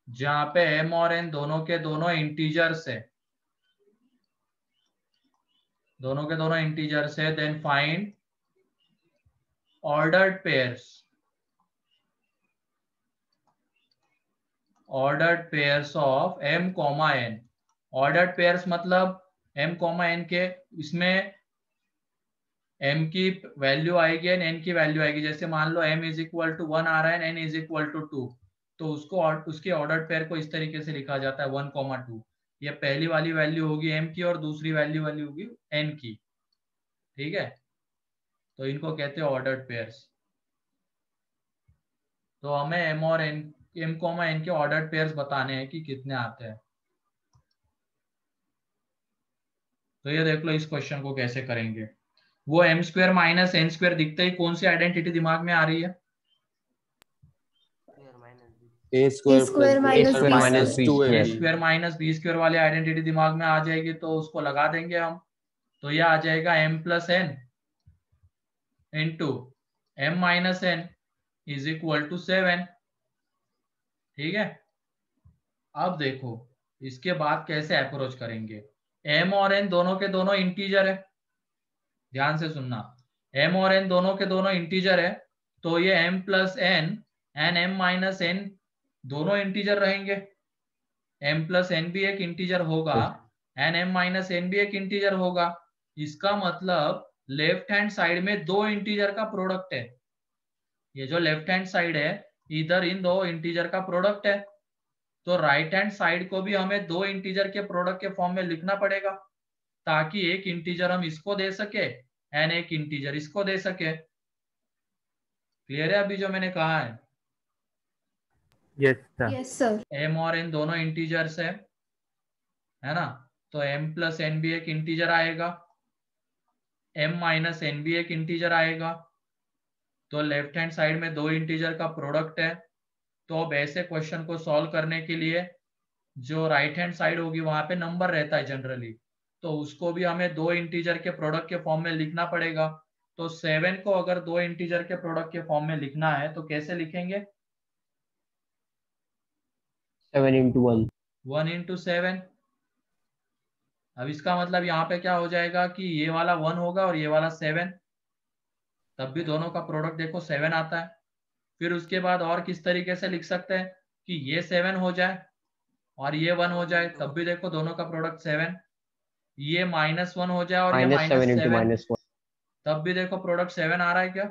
A: जहां पे m और n दोनों के दोनों इंटीजर्स है, दोनों के दोनों इंटीजर्स है। Then find ordered pairs, ordered pairs of m, n। Ordered pairs मतलब m, n के इसमें m की वैल्यू आएगी एंड n की वैल्यू आएगी। जैसे मान लो m इज इक्वल टू 1 आ रहा है and n is equal to 2, तो उसको उसके ऑर्डर्ड पेयर को इस तरीके से लिखा जाता है 1, 2। ये पहली वाली वैल्यू होगी m की और दूसरी वैल्यू वाली होगी n की। ठीक है, तो इनको कहते हैं ऑर्डर्ड पेयर्स। तो हमें m और n, m, n के ऑर्डर्ड पेयर्स बताने हैं कि कितने आते हैं। तो ये देख लो इस क्वेश्चन को कैसे करेंगे। वो m² -n² दिखते ही कौन सी आइडेंटिटी दिमाग में आ रही है?
D: a square minus 2ab।
A: b² वाली आइडेंटिटी दिमाग में आ जाएगी, तो उसको लगा देंगे हम। तो ये आ जाएगा m plus n into m minus n is equal to 7। ठीक है, अब देखो इसके बाद कैसे अप्रोच करेंगे। m और n दोनों के दोनों इंटीजर है, ध्यान से सुनना। m और n दोनों के दोनों इंटीजर है, तो ये m plus n and m minus n दोनों इंटीजर रहेंगे। m प्लस n भी एक इंटीजर होगा एंड m माइनस n भी एक इंटीजर होगा। इसका मतलब लेफ्ट हैंड साइड में दो इंटीजर का प्रोडक्ट है। ये जो लेफ्ट हैंड साइड है इधर इन दो इंटीजर का प्रोडक्ट है, तो राइट हैंड साइड को भी हमें दो इंटीजर के प्रोडक्ट के फॉर्म में लिखना पड़ेगा, ताकि एक इंटीजर हम इसको दे सके एंड एक इंटीजर इसको दे सके। क्लियर है अभी जो मैंने कहा है?
K: Yes sir.
E: Yes sir.
A: m और n दोनों इंटीजर्स है ना, तो m प्लस n भी एक इंटीजर आएगा, m माइनस n भी एक इंटीजर आएगा। तो लेफ्ट हैंड साइड में दो इंटीजर का प्रोडक्ट है। तो अब ऐसे क्वेश्चन को सॉल्व करने के लिए जो राइट हैंड साइड होगी वहां पे नंबर रहता है जनरली, तो उसको भी हमें दो इंटीजर के प्रोडक्ट के फॉर्म में लिखना पड़ेगा। तो 7 को अगर दो इंटीजर के प्रोडक्ट के फॉर्म में लिखना है तो कैसे लिखेंगे?
C: 7 into 1.
A: 1 into 7। अब इसका मतलब यहाँ पे क्या हो जाएगा कि ये वाला 1 होगा और ये वाला 7। तब भी दोनों का प्रोडक्ट देखो 7 आता है। फिर उसके बाद और किस तरीके से लिख सकते हैं कि ये 7 हो जाए और ये 1 हो जाए, तब भी देखो दोनों का प्रोडक्ट 7। ये -1 हो जाए और ये
C: -7 into
A: -7,
C: -1.
A: तब भी देखो प्रोडक्ट 7 आ रहा है क्या?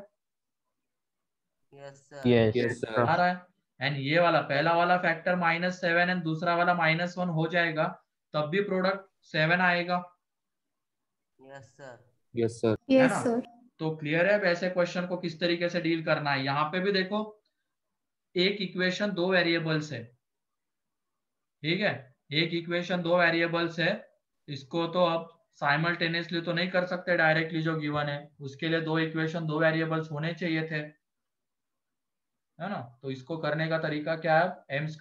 G: Yes, sir.
C: Yes.
D: Yes, sir.
A: आ रहा है। एंड ये वाला पहला वाला फैक्टर -7 एंड दूसरा वाला -1 हो जाएगा, तब भी प्रोडक्ट 7 आएगा।
G: Yes, sir.
D: Yes, sir.
A: है
E: Yes,
A: ना?
E: sir.
A: तो क्लियर है अब ऐसे क्वेश्चन को किस तरीके से डील करना है। यहाँ पे भी देखो एक इक्वेशन 2 वेरिएबल्स है, ठीक है, एक इक्वेशन 2 वेरिएबल्स है। इसको तो अब साइमल्टेनियसली तो नहीं कर सकते डायरेक्टली जो गिवन है, उसके लिए 2 इक्वेशन 2 वेरिएबल्स होने चाहिए थे, है ना। तो इसको करने का तरीका क्या है, m² -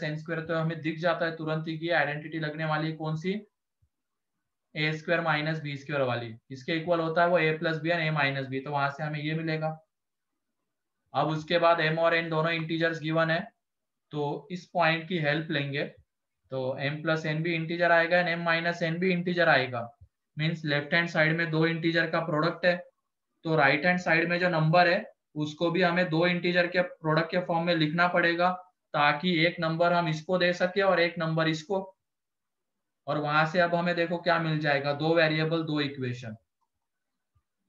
A: n² तो हमें दिख जाता है तुरंत ही कि आइडेंटिटी लगने वाली कौन सी, a² - b² वाली। इसके इक्वल होता है वो a+b एंड a-b, तो वहां से हमें ये मिलेगा। अब उसके बाद m और n दोनों इंटीजर्स गिवन है, तो इस पॉइंट की हेल्प लेंगे, तो m+n भी इंटीजर आएगा एंड m-n भी इंटीजर आएगा। मींस लेफ्ट हैंड साइड में 2 इंटीजर का प्रोडक्ट है, तो राइट हैंड साइड में जो नंबर है उसको भी हमें 2 इंटीजर के प्रोडक्ट के फॉर्म में लिखना पड़ेगा, ताकि एक नंबर हम इसको दे सके और एक नंबर इसको। और वहां से अब हमें देखो क्या मिल जाएगा, 2 वेरिएबल 2 इक्वेशन।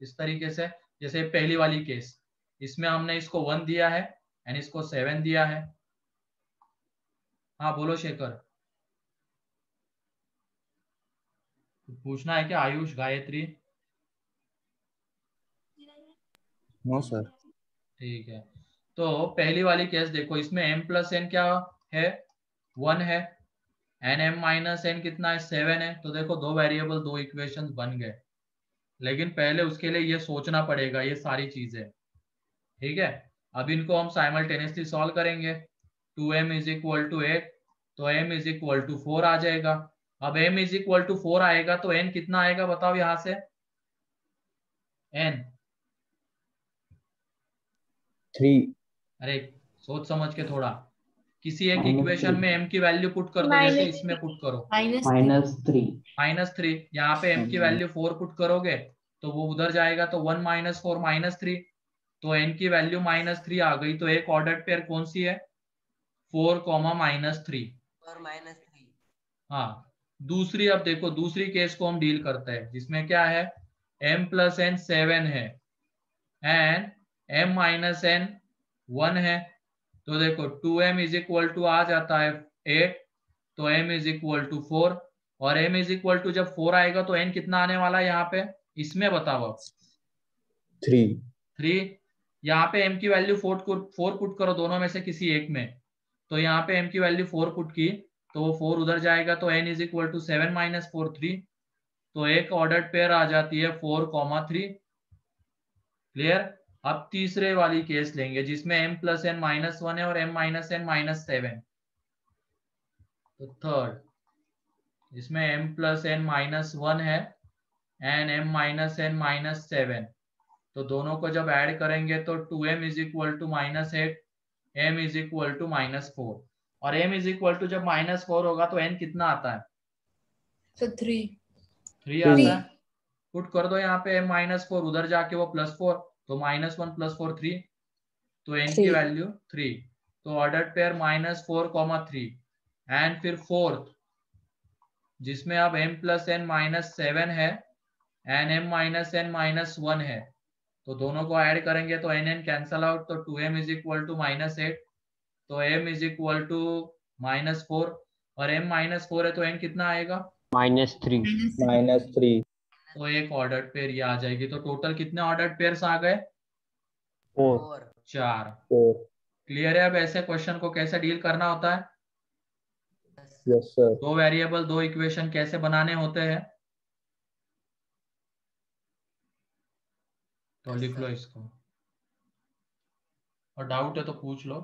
A: इस तरीके से जैसे पहली वाली केस, इसमें हमने इसको 1 दिया है एंड इसको 7 दिया है। हाँ बोलो शेखर, पूछना है क्या? आयुष, गायत्री?
D: No, sir.
A: ठीक है, तो पहली वाली केस देखो, इसमें m+n क्या है, 1 है, एंड m-n कितना है, 7 है। तो देखो 2 वेरिएबल 2 इक्वेशंस बन गए, लेकिन पहले उसके लिए ये सोचना पड़ेगा ये सारी चीजें, ठीक है। अब इनको हम साइमल्टेनियसली सॉल्व करेंगे। 2m = 8, तो m = 4 आ जाएगा। अब m = 4 आएगा तो n कितना आएगा बताओ यहां से, n?
C: 3.
A: अरे सोच समझ के थोड़ा, किसी एक इक्वेशन में m की वैल्यू पुट कर दो, जैसे इसमें पुट करो
J: -3.
A: -3। यहाँ पे m की वैल्यू 4 पुट करोगे तो वो उधर जाएगा, तो 1 - 4 -3, तो n की वैल्यू -3 आ गई। तो एक ऑर्डर्ड पेयर कौन सी है, 4, -3।
G: और -3.
A: हाँ, दूसरी, अब देखो दूसरी केस को हम डील करते हैं, जिसमें क्या है, m+n 7 है एंड m-n 1 है। तो देखो 2m = आ जाता है 8, तो m = 4, और m = जब 4 आएगा तो n कितना आने वाला है यहाँ पे, इसमें बताओ अब। 3। यहाँ पे m की वैल्यू 4 पुट करो दोनों में से किसी एक में, तो यहाँ पे m की वैल्यू 4 पुट की तो वो 4 उधर जाएगा, तो n = 7 - 4 3, तो एक ऑर्डर्ड पेयर आ जाती है 4, 3। क्लियर? अब तीसरे वाली केस लेंगे जिसमें m+n -1 है और m-n -7। तो थर्ड, इसमें m+n -1 है एंड m-n -7, तो दोनों को जब ऐड करेंगे तो 2m = -8, m = -4, और m जब -4 होगा तो n कितना आता है,
I: So 3.
A: 3 आता है। पुट कर दो यहाँ पे m -4, उधर जाके वो +4, तो -1 + 4 3, तो n की वैल्यू 3। तो ऑर्डर्ड पेयर -4, 3 एंड फिर फोर्थ, जिसमें अब m+n -7 है एंड m-n -1 है, तो दोनों को ऐड करेंगे तो n कैंसल आउट, तो 2m = -8, तो m = -4, और m -4 है तो n कितना आएगा,
C: -3.
D: -3.
A: तो एक ऑर्डर्ड पेयर ये आ जाएगी। तो टोटल कितने ऑर्डर्ड पेयर्स आ गए,
C: 4.
A: 4।
D: 4.
A: क्लियर है अब ऐसे क्वेश्चन को कैसे डील करना होता है,
D: Yes, sir.
A: 2 वेरिएबल 2 इक्वेशन कैसे बनाने होते हैं, तो लिख लो इसको, और डाउट है तो पूछ लो।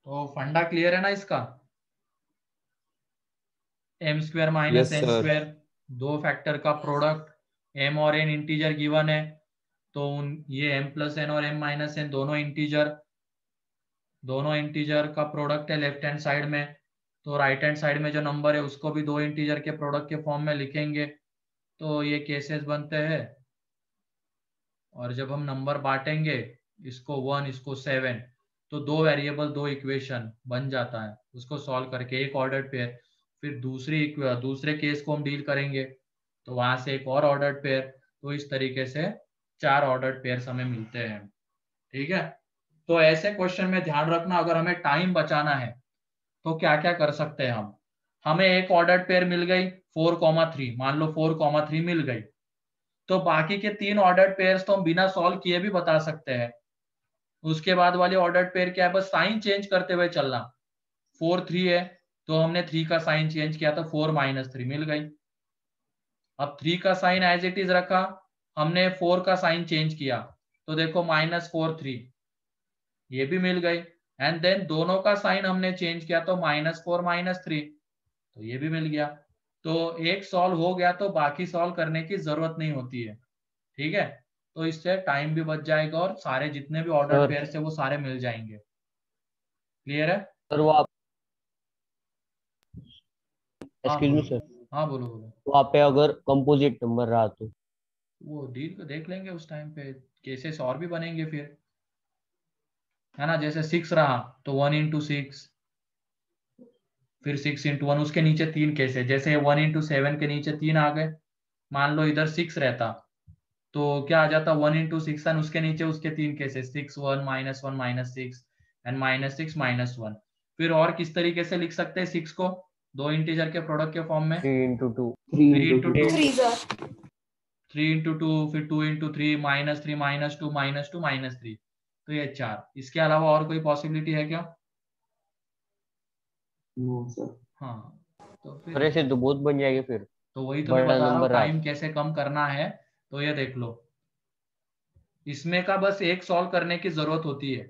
A: तो फंडा क्लियर है ना इसका? M square minus
D: Yes,
A: N
D: sir.
A: Square, दो फैक्टर का प्रोडक्ट, एम और एन इंटीजर गिवन है, तो ये एम प्लस एन और एम माइनस एन दोनों इंटीजर का प्रोडक्ट है लेफ्ट हैंड साइड में, तो राइट हैंड साइड में जो नंबर है उसको भी दो इंटीजर के प्रोडक्ट के फॉर्म में लिखेंगे, तो ये केसेस बनते हैं। और जब हम नंबर बांटेंगे, इसको 1 इसको 7, तो दो वेरिएबल दो इक्वेशन बन जाता है, उसको सॉल्व करके एक ऑर्डर्ड पेयर। फिर दूसरे केस को हम डील करेंगे, तो वहां से एक और ऑर्डर्ड पेयर, तो इस तरीके से 4 ऑर्डर्ड पेयर हमें मिलते हैं। ठीक है, तो ऐसे क्वेश्चन में ध्यान रखना, अगर हमें टाइम बचाना है तो क्या क्या कर सकते हैं हम। हमें एक ऑर्डर्ड पेयर मिल गई 4,3, मान लो 4,3 मिल गई, तो बाकी के 3 ऑर्डर्ड पेयर्स तो हम बिना सॉल्व किए भी बता सकते हैं। उसके बाद वाले ऑर्डर्ड पेयर क्या है, बस साइन चेंज करते हुए चलना। 4 3 है, तो हमने 3 का साइन चेंज किया तो 4 - 3 मिल गई। अब 3 का साइन एज इट इज रखा, हमने 4 का साइन चेंज किया, तो देखो -4 3, ये भी मिल गई। एंड देन दोनों का साइन हमने चेंज किया तो -4 - 3, तो ये भी मिल गया। तो एक सॉल्व हो गया तो बाकी सॉल्व करने की जरूरत नहीं होती है। ठीक है, तो इससे टाइम भी बच जाएगा और सारे जितने भी ऑर्डर पेयर से वो सारे मिल जाएंगे। क्लियर है
C: सर? वो आप
A: हाँ
C: एक्सक्यूज मी
A: बोलो,
C: सर,
A: हाँ बोलो बोलो।
C: वहाँ पे अगर कंपोजिट नंबर रहा तो
A: वो डील को देख लेंगे उस टाइम पे, केसेस और भी बनेंगे फिर, है ना। जैसे 6 रहा तो 1 × 6, फिर 6 × 1, उसके नीचे 3 केसेस, जैसे 1 × 7 के नीचे 3 आ गए। मान लो इधर 6 रहता तो क्या आ जाता, 1 × 6 एंड उसके नीचे उसके 3 केसेस, 6 1 -1 -6 एंड -6 -1। फिर और किस तरीके से लिख सकते हैं 6 को, दो इंटीजर के प्रोडक्ट के फॉर्म में,
C: 3 × 2
J: 3
A: 3
J: into
A: × 2,
E: 3 sir
A: 3 × 2, फिर 2 × 3 -3 -2 -2 -3, तो ये 4। इसके अलावा और कोई पॉसिबिलिटी है क्या?
J: No, sir.
A: हाँ, तो
C: अरे
A: फिर
C: ऐसे तो बहुत बन जाएंगे फिर,
A: तो वही तो मैं
C: बड़ा
A: बता रहा हूँ
C: नंबर रहा
A: टाइम कैसे कम करना है। तो ये देख लो, इसमें का बस एक सॉल्व करने की जरूरत होती है,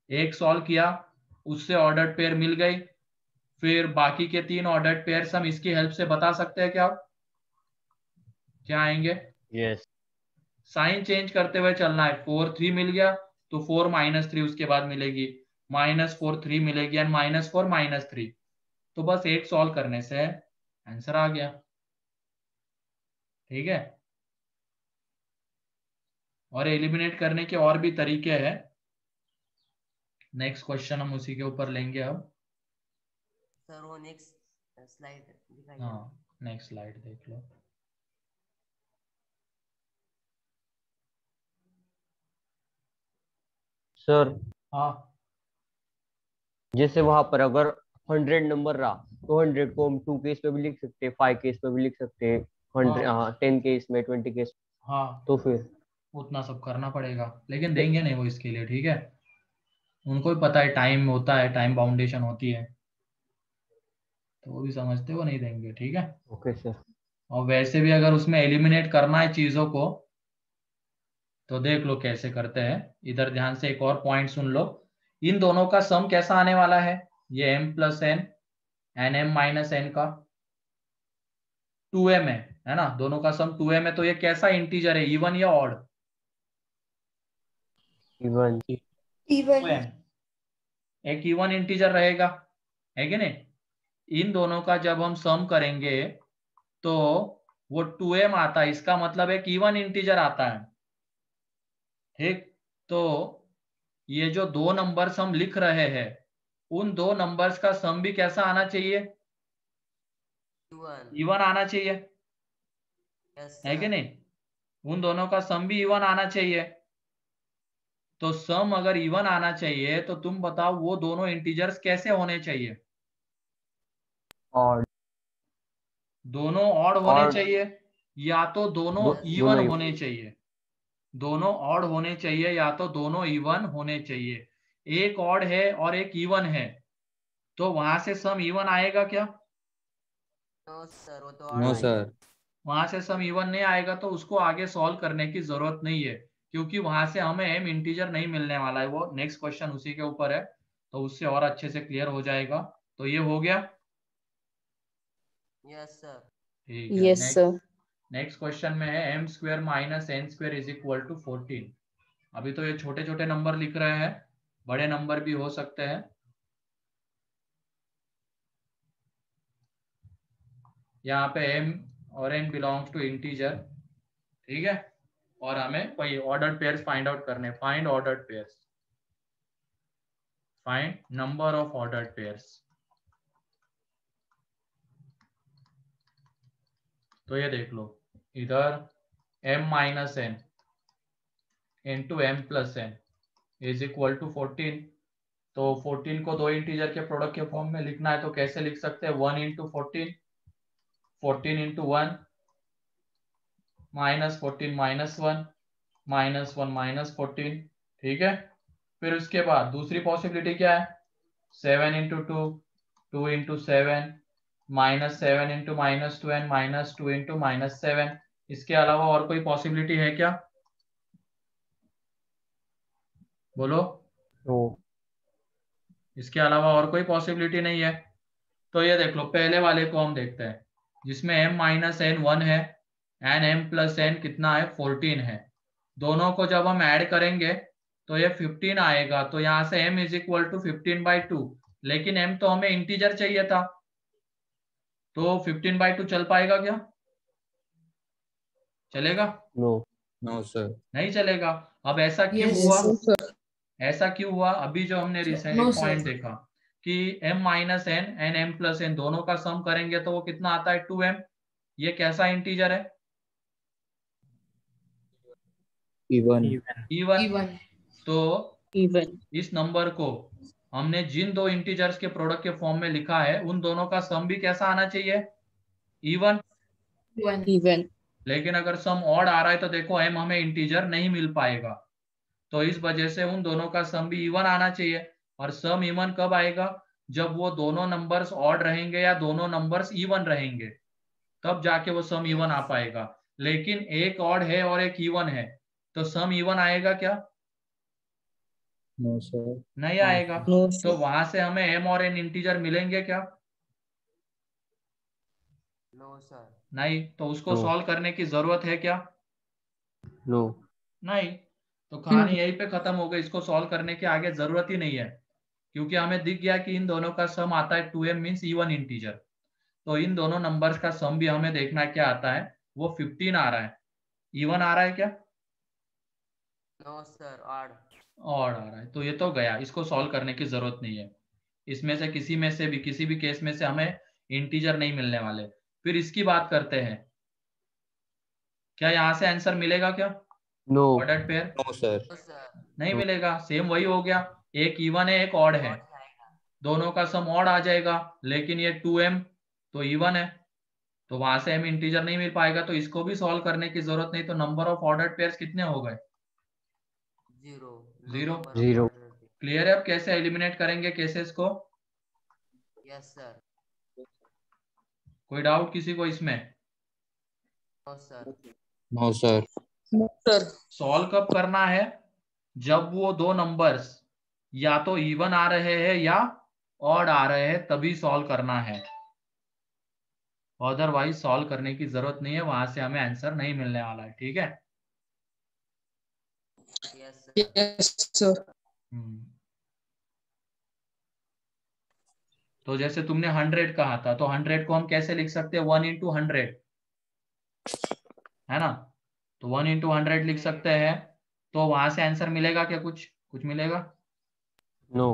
A: एक सॉल्व किया, उससे ऑर्डर्ड पेयर मिल गई, फिर बाकी के 3 ऑर्डर्ड पेयर हम इसकी हेल्प से बता सकते हैं क्या क्या आएंगे।
C: यस
A: साइन चेंज करते हुए चलना है। 4 3 मिल गया तो 4 - 3 उसके बाद मिलेगी, -4 3 मिलेगी एंड -4 -3, तो बस एक सॉल्व करने से आंसर आ गया। ठीक है, और एलिमिनेट करने के और भी तरीके हैं। नेक्स्ट क्वेश्चन हम उसी के ऊपर लेंगे अब।
G: सर वो नेक्स्ट स्लाइड दिखाइए।
A: हाँ, नेक्स्ट स्लाइड देख लो।
C: सर,
A: हाँ
C: जैसे वहां पर अगर 100 नंबर रहा तो 100 को हम 2 केस पे भी लिख सकते हैं, 5 केस पे भी लिख सकते हैं, 100 10 केस में, 20 केस,
A: हाँ,
C: तो फिर
A: उतना सब करना पड़ेगा, लेकिन देंगे नहीं वो इसके लिए। ठीक है, उनको भी पता है टाइम होता है, टाइम बाउंडेशन होती है, तो वो भी समझते वो नहीं देंगे। ठीक है,
C: ओके सर।
A: और वैसे भी अगर उसमें एलिमिनेट करना है चीजों को तो देख लो कैसे करते हैं। इधर ध्यान से एक और पॉइंट सुन लो, इन दोनों का सम कैसा आने वाला है, ये m + n N m - n का 2m है ना, दोनों का सम 2m है, तो ये कैसा इंटीजर है, इवन या ऑड?
C: इवन।
E: even
A: 2m एक इवन इंटीजर रहेगा, है कि नहीं। इन दोनों का जब हम सम करेंगे तो वो 2m आता है, इसका मतलब एक इवन इंटीजर आता है। ठीक, तो ये जो दो नंबर्स हम लिख रहे हैं उन दो नंबर्स का सम भी कैसा आना चाहिए, इवन आना चाहिए, है कि नहीं। उन दोनों का सम भी इवन आना चाहिए, तो सम अगर इवन आना चाहिए तो तुम बताओ वो दोनों इंटीजर्स कैसे होने चाहिए,
C: और
A: दोनों ऑड होने
C: और
A: चाहिए या तो दोनों इवन
C: दोनों
A: होने चाहिए, दोनों ऑड होने चाहिए या तो दोनों इवन होने चाहिए। एक ऑड है और एक इवन है, तो वहां से सम इवन आएगा क्या?
G: नो सर, वो तो
D: No,
G: ऑड
D: sir.
A: वहां से सम इवन नहीं आएगा तो उसको आगे सॉल्व करने की जरूरत नहीं है, क्योंकि वहां से हमें m इंटीजर नहीं मिलने वाला है। वो नेक्स्ट क्वेश्चन उसी के ऊपर है, तो उससे और अच्छे से क्लियर हो जाएगा। तो ये हो गया।
G: Yes sir.
A: ठीक है।
B: Yes, sir.
A: नेक्स्ट क्वेश्चन में है m square minus n square is equal to 14। अभी तो ये छोटे छोटे नंबर लिख रहे हैं, बड़े नंबर भी हो सकते हैं। यहाँ पे m और n बिलोंग्स टू इंटीजर, ठीक है, और हमें वही ऑर्डर्ड पेयर्स फाइंड आउट करने। Find ordered pairs, find number of ordered pairs. तो ये देख लो, इधर m minus n into m plus n is equal to 14। तो 14 को दो इंटीजर के प्रोडक्ट के फॉर्म में लिखना है तो कैसे लिख सकते हैं? 1 into 14, 14 into 1 minus 14 minus 1 minus 1 minus 14, ठीक है। फिर उसके बाद दूसरी पॉसिबिलिटी क्या है? 7 into 2, 2 into 7 minus 7 into minus 2 and minus 2 into minus 7। इसके अलावा और कोई पॉसिबिलिटी है क्या? बोलो।
C: नो।
A: इसके अलावा और कोई पॉसिबिलिटी नहीं है। तो ये देख लो, पहले वाले को हम देखते हैं जिसमें m माइनस एन 1 है एंड m प्लस एन कितना है? 14 है। दोनों को जब हम ऐड करेंगे तो ये 15 आएगा। तो यहाँ से m इज इक्वल टू 15/2, लेकिन m तो हमें इंटीजर चाहिए था, तो 15/2 चल पाएगा क्या? चलेगा?
C: नो।
D: No, sir.
A: नहीं चलेगा। अब ऐसा क्यों
I: Yes,
A: हुआ?
B: sir.
A: ऐसा क्यों हुआ? अभी जो हमने रिसेंट
I: No,
A: पॉइंट
I: sir.
A: देखा कि m minus N and m plus N दोनों का सम करेंगे तो वो कितना आता है? 2m। ये कैसा इंटीजर है?
D: Even.
A: इवन।
I: Even.
A: तो
B: Even.
A: इस नंबर को हमने जिन दो इंटीजर्स के प्रोडक्ट के फॉर्म में लिखा है उन दोनों का सम भी कैसा आना चाहिए? इवन।
I: Even.
B: Even.
A: लेकिन अगर सम ऑड आ रहा है तो देखो m हमें इंटीजर नहीं मिल पाएगा, तो इस वजह से उन दोनों का सम भी इवन आना चाहिए। और सम इवन कब आएगा? जब वो दोनों नंबर्स ऑड रहेंगे या दोनों नंबर्स इवन रहेंगे, तब जाके वो सम इवन आ पाएगा। लेकिन एक ऑड है और एक इवन है, तो सम इवन आएगा क्या?
D: No, sir.
A: नहीं आएगा।
B: No,
A: तो
B: sir.
A: वहां से हमें m और n इंटीजर मिलेंगे क्या?
G: No sir.
A: नहीं। तो उसको
C: No.
A: सॉल्व करने की जरूरत है क्या?
C: नो।
A: नहीं। तो कहानी यहीं पे खत्म हो गई। इसको सॉल्व करने की आगे जरूरत ही नहीं है, क्योंकि हमें दिख गया कि इन दोनों का सम आता है 2m मीन्स इवन इंटीजर। तो इन दोनों नंबर्स का सम भी हमें देखना है क्या आता है। वो 15 आ रहा है। इवन आ रहा है क्या?
G: No sir, odd.
A: ऑड आ रहा है। तो ये तो गया, इसको सॉल्व करने की जरूरत नहीं है। इसमें से किसी भी केस में से हमें इंटीजर नहीं मिलने वाले। फिर इसकी बात करते हैं, क्या यहाँ से आंसर मिलेगा क्या?
C: No.
A: Ordered pair
D: No, sir.
G: No sir.
A: नहीं मिलेगा। सेम वही हो गया, एक इवन है एक ऑड है,
G: ऑड आएगा।
A: दोनों का सम ऑड आ जाएगा। लेकिन ये 2m तो इवन है, तो वहां से m इंटीजर नहीं मिल पाएगा। तो इसको भी सॉल्व करने की जरूरत नहीं। तो नंबर ऑफ ऑर्डर्ड पेयर्स कितने हो गए?
G: 0।
A: Zero.
C: Zero.
A: क्लियर है? अब कैसे एलिमिनेट करेंगे केसेस को?
G: Yes sir.
A: कोई डाउट किसी को इसमें?
G: No sir.
D: No, sir.
B: Sir.
A: Solve कब करना है? जब वो दो नंबर्स या तो इवन आ रहे हैं या ऑड आ रहे हैं, तभी सॉल्व करना है। अदरवाइज सॉल्व करने की जरूरत नहीं है, वहां से हमें आंसर नहीं मिलने वाला है। ठीक है?
G: Yes sir.
B: Yes, sir.
A: तो जैसे तुमने 100 कहा था, तो 100 को हम कैसे लिख सकते हैं? 1 इंटू 100, है ना? तो 1 इंटू 100 लिख सकते हैं। तो वहां से आंसर मिलेगा क्या? कुछ मिलेगा?
C: नो।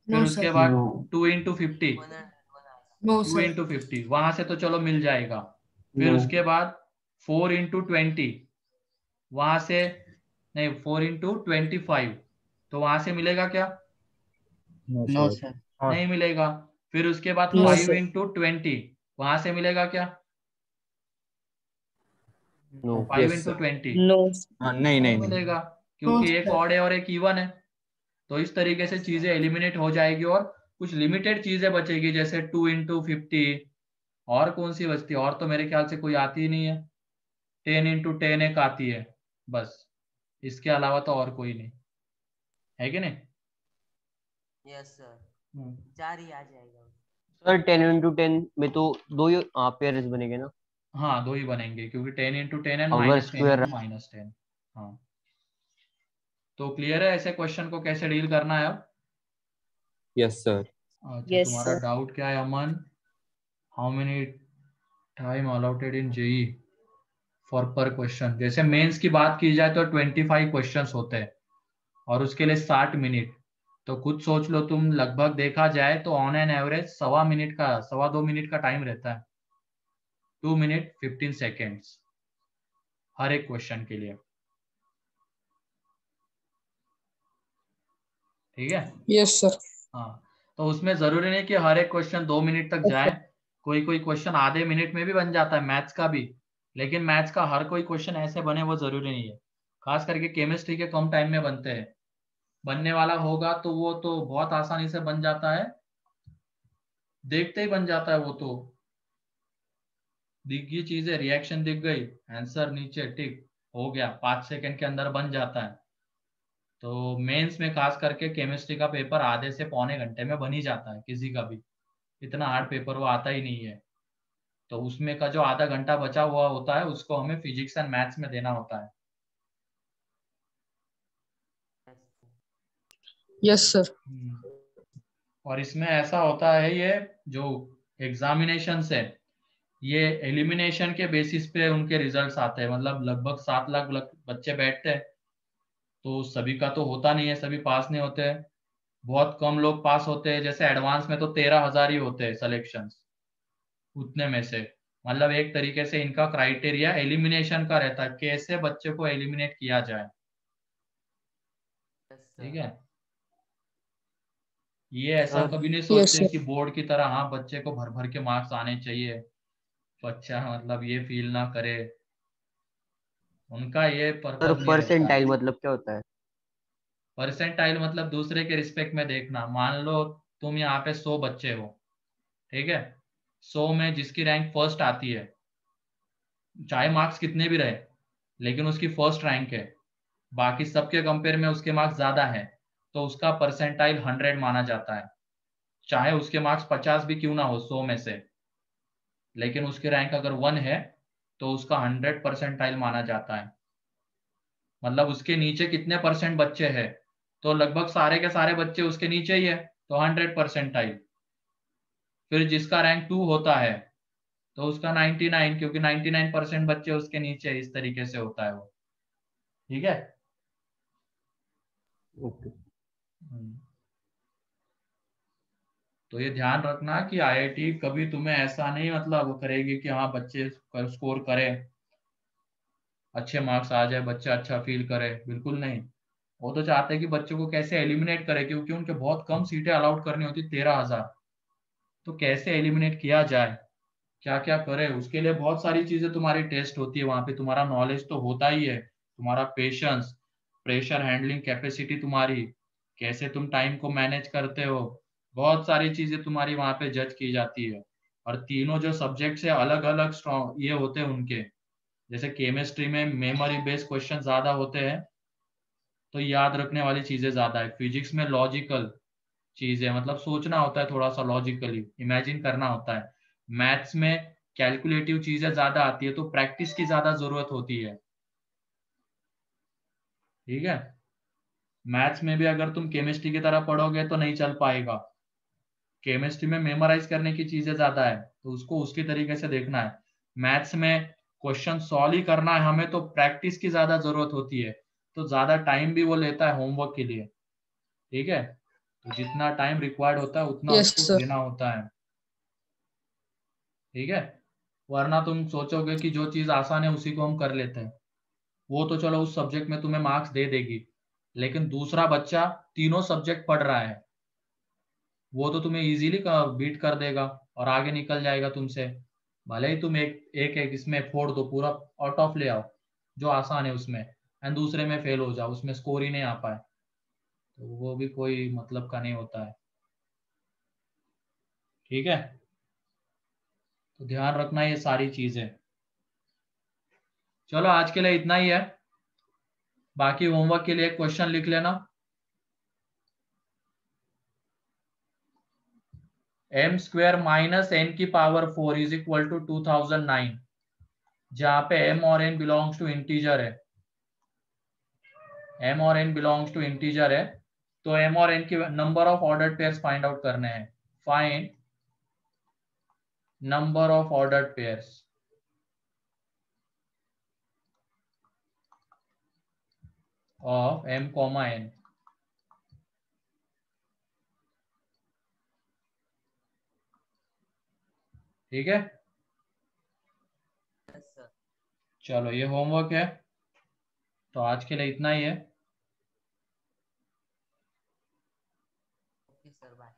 A: फिर
I: No,
A: उसके
I: sir.
A: बाद
J: No.
A: 2 इंटू 50,
G: 101 आएगा।
I: No,
A: 2
I: sir.
A: इंटू 50 वहां से तो चलो मिल जाएगा। फिर
J: No.
A: उसके बाद 4 इंटू 20 वहां से नहीं, 4 इंटू 25 तो वहां से मिलेगा क्या?
D: No,
J: No,
D: sir.
J: sir.
A: नहीं मिलेगा। फिर उसके बाद
B: No,
A: 5
B: sir.
A: इंटू 20 वहां से मिलेगा क्या?
C: No.
A: 5
D: Yes,
A: into
D: sir.
A: 20
B: No.
D: हाँ, नहीं
A: नहीं
D: नहीं नहीं.
A: मिलेगा,
I: No,
A: क्योंकि एक
I: sir.
A: ऑड है और एक इवन है। तो इस तरीके से चीजें एलिमिनेट हो जाएगी और कुछ लिमिटेड चीजें बचेगी, जैसे 2 इंटू 50। और कौन सी बचती है? और तो मेरे ख्याल से कोई आती ही नहीं है। 10 इंटू 10 एक आती है बस, इसके अलावा तो और कोई नहीं है कि नहीं?
G: Yes sir. 4 ही आ जाएगा।
C: सर 10 × 10 में तो दो ही पेयर्स बनेंगे ना?
A: हाँ, दो ही बनेंगे क्योंकि 10 × 10 एंड
C: अगर
A: -10
C: स्क्वायर
A: × -10। हाँ, तो क्लियर है ऐसे क्वेश्चन को कैसे डील करना है अब?
D: Yes sir.
A: अच्छा,
B: Yes,
A: तुम्हारा
B: sir.
A: डाउट क्या है Aman? How many time allotted in JEE for per question? जैसे मेंस की बात की जाए तो 25 क्वेश्चंस होते हैं और उसके लिए 60 मिनट। तो खुद सोच लो तुम, लगभग देखा जाए तो ऑन एन एवरेज 2.25 मिनट का टाइम रहता है। 2 मिनट 15 सेकेंड्स हर एक क्वेश्चन के लिए। ठीक है?
B: Yes, sir.
A: हाँ, तो उसमें जरूरी नहीं कि हर एक क्वेश्चन 2 मिनट तक
B: Yes,
A: जाए।
B: sir.
A: कोई कोई क्वेश्चन आधे मिनट में भी बन जाता है, मैथ्स का भी। लेकिन मैथ्स का हर कोई क्वेश्चन ऐसे बने वो जरूरी नहीं है। खास करके केमिस्ट्री के कम टाइम में बनते हैं। बनने वाला होगा तो वो तो बहुत आसानी से बन जाता है, देखते ही बन जाता है वो तो। दिख गई चीजें, रिएक्शन दिख गई, आंसर नीचे टिक हो गया, 5 सेकंड के अंदर बन जाता है। तो मेंस में खास करके केमिस्ट्री का पेपर आधे से पौने घंटे में बन ही जाता है किसी का भी। इतना हार्ड पेपर वो आता ही नहीं है। तो उसमें का जो आधा घंटा बचा हुआ होता है उसको हमें फिजिक्स एंड मैथ्स में देना होता है।
B: Yes, sir.
A: और इसमें ऐसा होता है, ये जो एग्जामिनेशन है ये एलिमिनेशन के बेसिस पे उनके रिजल्ट्स आते हैं। मतलब लगभग 7 लाख बच्चे बैठते हैं, तो सभी का तो होता नहीं है, सभी पास नहीं होते हैं। बहुत कम लोग पास होते हैं। जैसे एडवांस में तो 13,000 ही होते हैं सिलेक्शंस उतने में से। मतलब एक तरीके से इनका क्राइटेरिया एलिमिनेशन का रहता है, कैसे बच्चे को एलिमिनेट किया जाए। ठीक है? ये ऐसा कभी नहीं
B: Yes,
A: सोचते
B: sir.
A: कि बोर्ड की तरह हाँ बच्चे को भर भर के मार्क्स आने चाहिए, बच्चा मतलब ये फील ना करे। उनका ये
C: सर
A: पर्पज नहीं रहता है।
C: परसेंटाइल मतलब क्या होता है?
A: परसेंटाइल मतलब दूसरे के रिस्पेक्ट में देखना। मान लो तुम यहाँ पे 100 बच्चे हो, ठीक है? 100 में जिसकी रैंक फर्स्ट आती है, चाहे मार्क्स कितने भी रहे, लेकिन उसकी फर्स्ट रैंक है, बाकी सबके कंपेयर में उसके मार्क्स ज्यादा है, तो उसका परसेंटाइल 100 माना जाता है। चाहे उसके मार्क्स 50 भी क्यों ना हो 100 में से, लेकिन उसकी रैंक अगर 1 है तो उसका 100 परसेंटाइल माना जाता है। मतलब उसके नीचे कितने परसेंट बच्चे हैं, तो लगभग सारे के सारे बच्चे उसके नीचे ही है, तो 100 परसेंटाइल। फिर जिसका रैंक 2 होता है तो उसका 99, क्योंकि 99% बच्चे उसके नीचे है। इस तरीके से होता है वो। ठीक है?
C: ओके।
A: तो ये ध्यान रखना कि आईआईटी कभी तुम्हें ऐसा नहीं मतलब करेगी कि हाँ बच्चे स्कोर करें, अच्छे मार्क्स आ जाए, बच्चा अच्छा फील करे। बिल्कुल नहीं। वो तो चाहते हैं कि बच्चों को कैसे एलिमिनेट करे, क्योंकि उनके बहुत कम सीटें अलाउड करनी होती, 13,000। तो कैसे एलिमिनेट किया जाए, क्या क्या करे, उसके लिए बहुत सारी चीजें तुम्हारी टेस्ट होती है वहां पे। तुम्हारा नॉलेज तो होता ही है, तुम्हारा पेशेंस, प्रेशर हैंडलिंग कैपेसिटी तुम्हारी, कैसे तुम टाइम को मैनेज करते हो, बहुत सारी चीजें तुम्हारी वहां पे जज की जाती है। और तीनों जो सब्जेक्ट्स है अलग अलग स्ट्रॉन्ग ये होते हैं उनके। जैसे केमिस्ट्री में मेमोरी बेस्ड क्वेश्चन ज्यादा होते हैं, तो याद रखने वाली चीजें ज्यादा है। फिजिक्स में लॉजिकल चीज है, मतलब सोचना होता है, थोड़ा सा लॉजिकली इमेजिन करना होता है। मैथ्स में कैलकुलेटिव चीजें ज्यादा आती है, तो प्रैक्टिस की ज्यादा जरूरत होती है। ठीक है? मैथ्स में भी अगर तुम केमिस्ट्री की तरह पढ़ोगे तो नहीं चल पाएगा। केमिस्ट्री में मेमोराइज करने की चीजें ज्यादा है, तो उसको उसकी तरीके से देखना है। मैथ्स में क्वेश्चन सॉल्व ही करना है हमें, तो प्रैक्टिस की ज्यादा जरूरत होती है, तो ज्यादा टाइम भी वो लेता है होमवर्क के लिए। ठीक है? तो जितना टाइम रिक्वायर्ड होता है उतना
B: Yes,
A: उसको
B: sir.
A: देना होता है। ठीक है? वरना तुम सोचोगे कि जो चीज आसान है उसी को हम कर लेते हैं, वो तो चलो उस सब्जेक्ट में तुम्हें मार्क्स दे देगी, लेकिन दूसरा बच्चा तीनों सब्जेक्ट पढ़ रहा है, वो तो तुम्हें इजीली बीट कर देगा और आगे निकल जाएगा तुमसे। भले ही तुम एक इसमें फोड़ दो, पूरा आउट ऑफ ले आओ जो आसान है उसमें, एंड दूसरे में फेल हो जाओ, उसमें स्कोर ही नहीं आ पाए, तो वो भी कोई मतलब का नहीं होता है। ठीक है? तो ध्यान रखना ये सारी चीजें। चलो आज के लिए इतना ही है, बाकी होमवर्क के लिए एक क्वेश्चन लिख लेना। m स्क्वायर माइनस n की पावर 4 इज इक्वल टू 2009, जहां पे m और n बिलोंग्स टू इंटीजर है, m और n बिलोंग्स टू इंटीजर है, तो m और n की number of ordered pairs find out करने हैं. Find number of ordered pairs of m, n. ठीक है,
G: Yes, sir.
A: चलो ये होमवर्क है, तो आज के लिए इतना ही है.
G: Okay, sir. Bye.